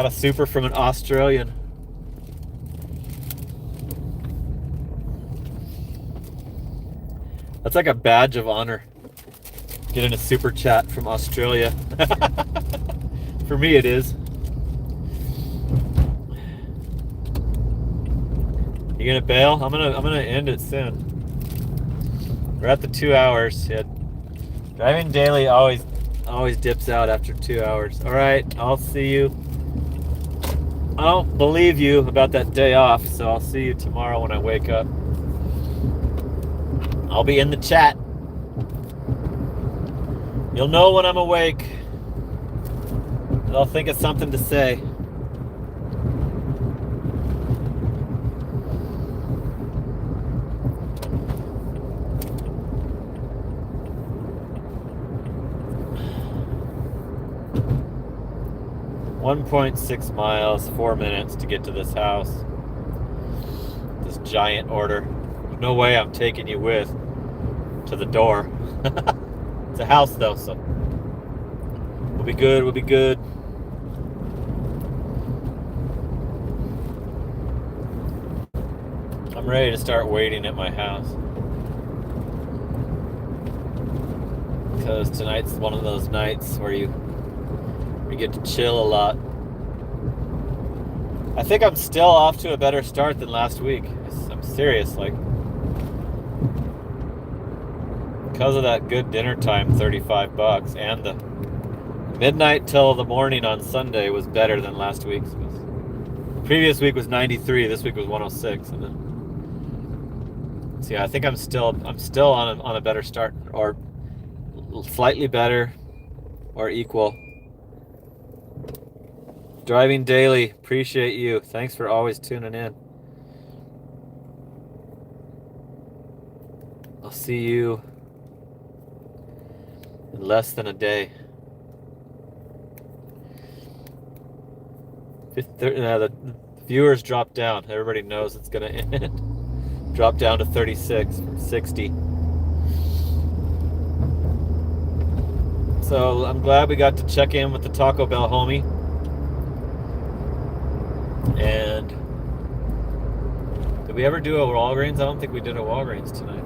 Speaker 1: a super from an Australian. That's like a badge of honor. Getting a super chat from Australia. For me it is. You gonna bail? I'm gonna end it soon. We're at the 2 hours. Yeah. Driving daily always dips out after 2 hours. All right, I'll see you. I don't believe you about that day off, so I'll see you tomorrow when I wake up. I'll be in the chat. You'll know when I'm awake. And I'll think of something to say. .6 miles, 4 minutes to get to this house. This giant order. There's no way I'm taking you with to the door. It's a house though, so we'll be good, we'll be good. I'm ready to start waiting at my house. Because tonight's one of those nights where you get to chill a lot. I think I'm still off to a better start than last week. I'm serious, like, because of that good dinner time, $35, and the midnight till the morning on Sunday was better than last week's. Previous week was 93, this week was 106, and then, so yeah, I think I'm still on a better start, or slightly better, or equal. Driving daily, appreciate you. Thanks for always tuning in. I'll see you in less than a day. The viewers dropped down. Everybody knows it's gonna end. Drop down to 36 from 60. So I'm glad we got to check in with the Taco Bell homie. And did we ever do a Walgreens? I don't think we did a Walgreens tonight.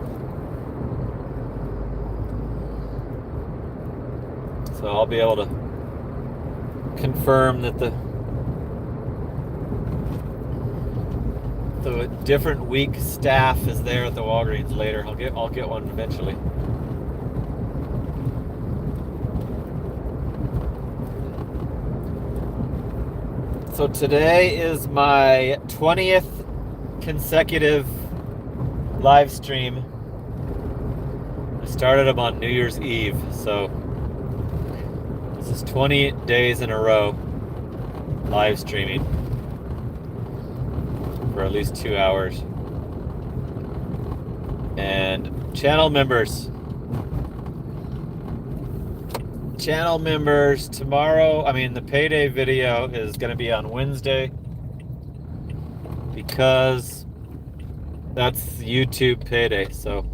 Speaker 1: So I'll be able to confirm that the different week staff is there at the Walgreens later. I'll get one eventually. So today is my 20th consecutive live stream. I started them on New Year's Eve, so this is 20 days in a row live streaming for at least 2 hours. And channel members, tomorrow, the payday video is going to be on Wednesday because that's YouTube payday. So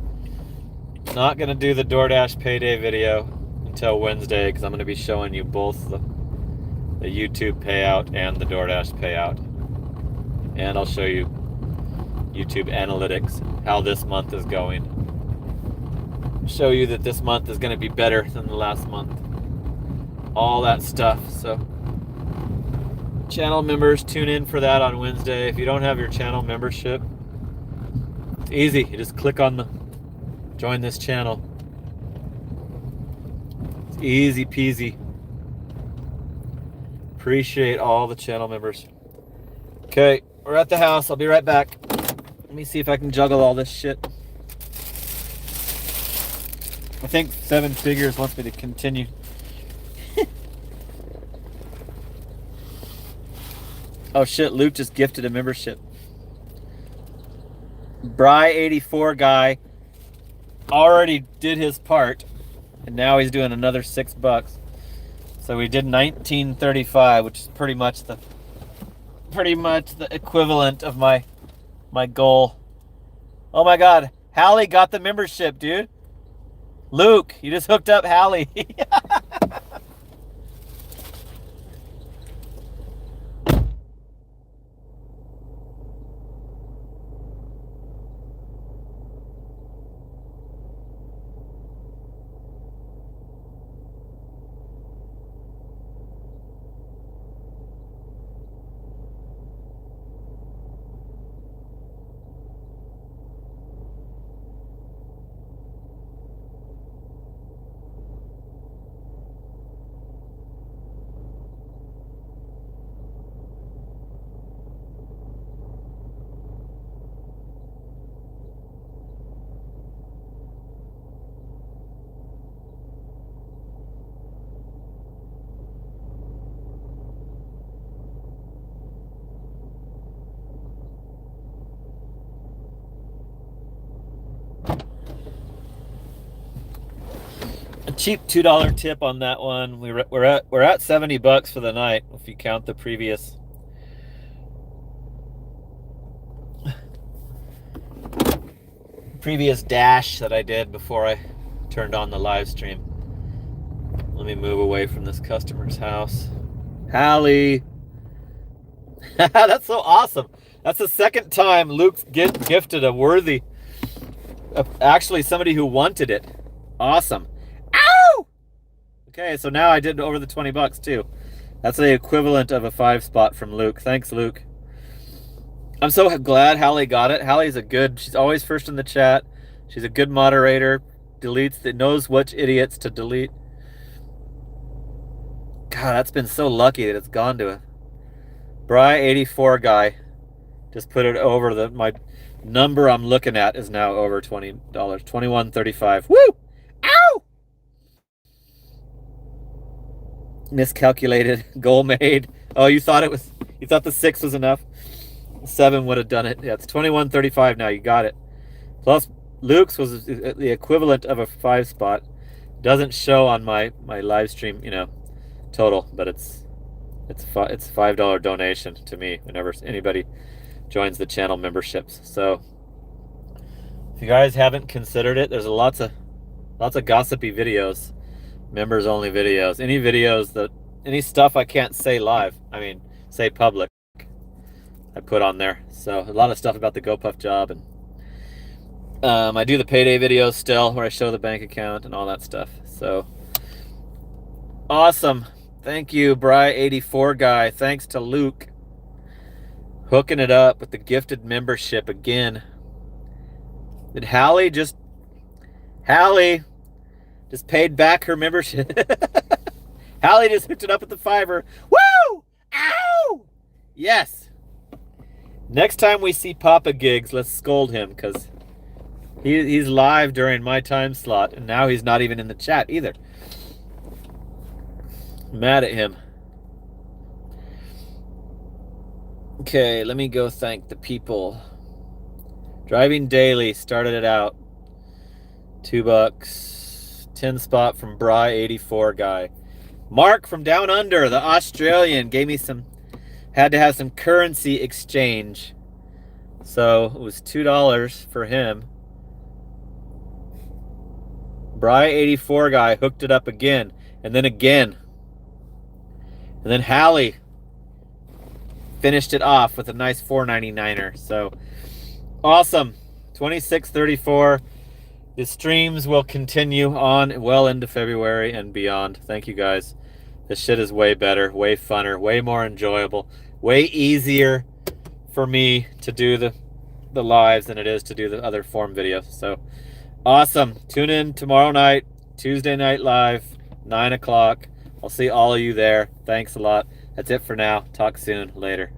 Speaker 1: not going to do the DoorDash payday video until Wednesday because I'm going to be showing you both the YouTube payout and the DoorDash payout. And I'll show you YouTube analytics, how this month is going. Show you that this month is going to be better than the last month. All that stuff. So channel members, tune in for that on Wednesday. If you don't have your channel membership, it's easy. You just click on the join this channel. It's easy peasy. Appreciate all the channel members. Okay, we're at the house. I'll be right back. Let me see if I can juggle all this shit. I think Seven Figures wants me to continue. Oh shit, Luke just gifted a membership. Bry84 guy already did his part, and now he's doing another $6. So we did 1935, which is pretty much the equivalent of my goal. Oh my god, Hallie got the membership, dude. Luke, you just hooked up Hallie. Cheap $2 tip on that one. We're at $70 for the night if you count the previous dash that I did before I turned on the live stream. Let me move away from this customer's house. Hallie. That's so awesome. That's the second time Luke's gifted a worthy, actually somebody who wanted it. Awesome. Ow! Okay, so now I did over the $20 too. That's the equivalent of a 5 spot from Luke. Thanks, Luke. I'm so glad Hallie got it. Hallie's she's always first in the chat. She's a good moderator. Knows which idiots to delete. God, that's been so lucky that it's gone to a Bry84 guy. Just put it over my number I'm looking at is now over $20. $21.35. Woo! Ow! Miscalculated. Goal made. Oh, you thought the 6 was enough? 7 would have done it. Yeah, it's $21.35 now. You got it. Plus, Luke's was the equivalent of a 5 spot. Doesn't show on my live stream, total, but it's a $5 donation to me whenever anybody joins the channel memberships. So if you guys haven't considered it, there's lots of gossipy videos, members only videos, any stuff I can't say live, say public, I put on there. So a lot of stuff about the GoPuff job, and I do the payday videos still where I show the bank account and all that stuff. So awesome. Thank you, Bry84 guy. Thanks to Luke. Hooking it up with the gifted membership again. Did Hallie just paid back her membership? Hallie just hooked it up with the Fiverr. Woo! Ow! Yes. Next time we see Papa Gigs, let's scold him, because he's live during my time slot, and now he's not even in the chat either. Mad at him. Okay, let me go thank the people. Driving Daily started it out. $2. 10 spot from Bry84 guy. Mark from Down Under, the Australian, gave me some, had to have some currency exchange. So it was $2 for him. Bry84 guy hooked it up again, and then again. And then Hallie finished it off with a nice $4.99er. So awesome. 2634. The streams will continue on well into February and beyond. Thank you guys. This shit is way better, way funner, way more enjoyable, way easier for me to do the lives than it is to do the other form videos. So awesome. Tune in tomorrow night, Tuesday Night Live, 9 o'clock. I'll see all of you there. Thanks a lot. That's it for now. Talk soon. Later.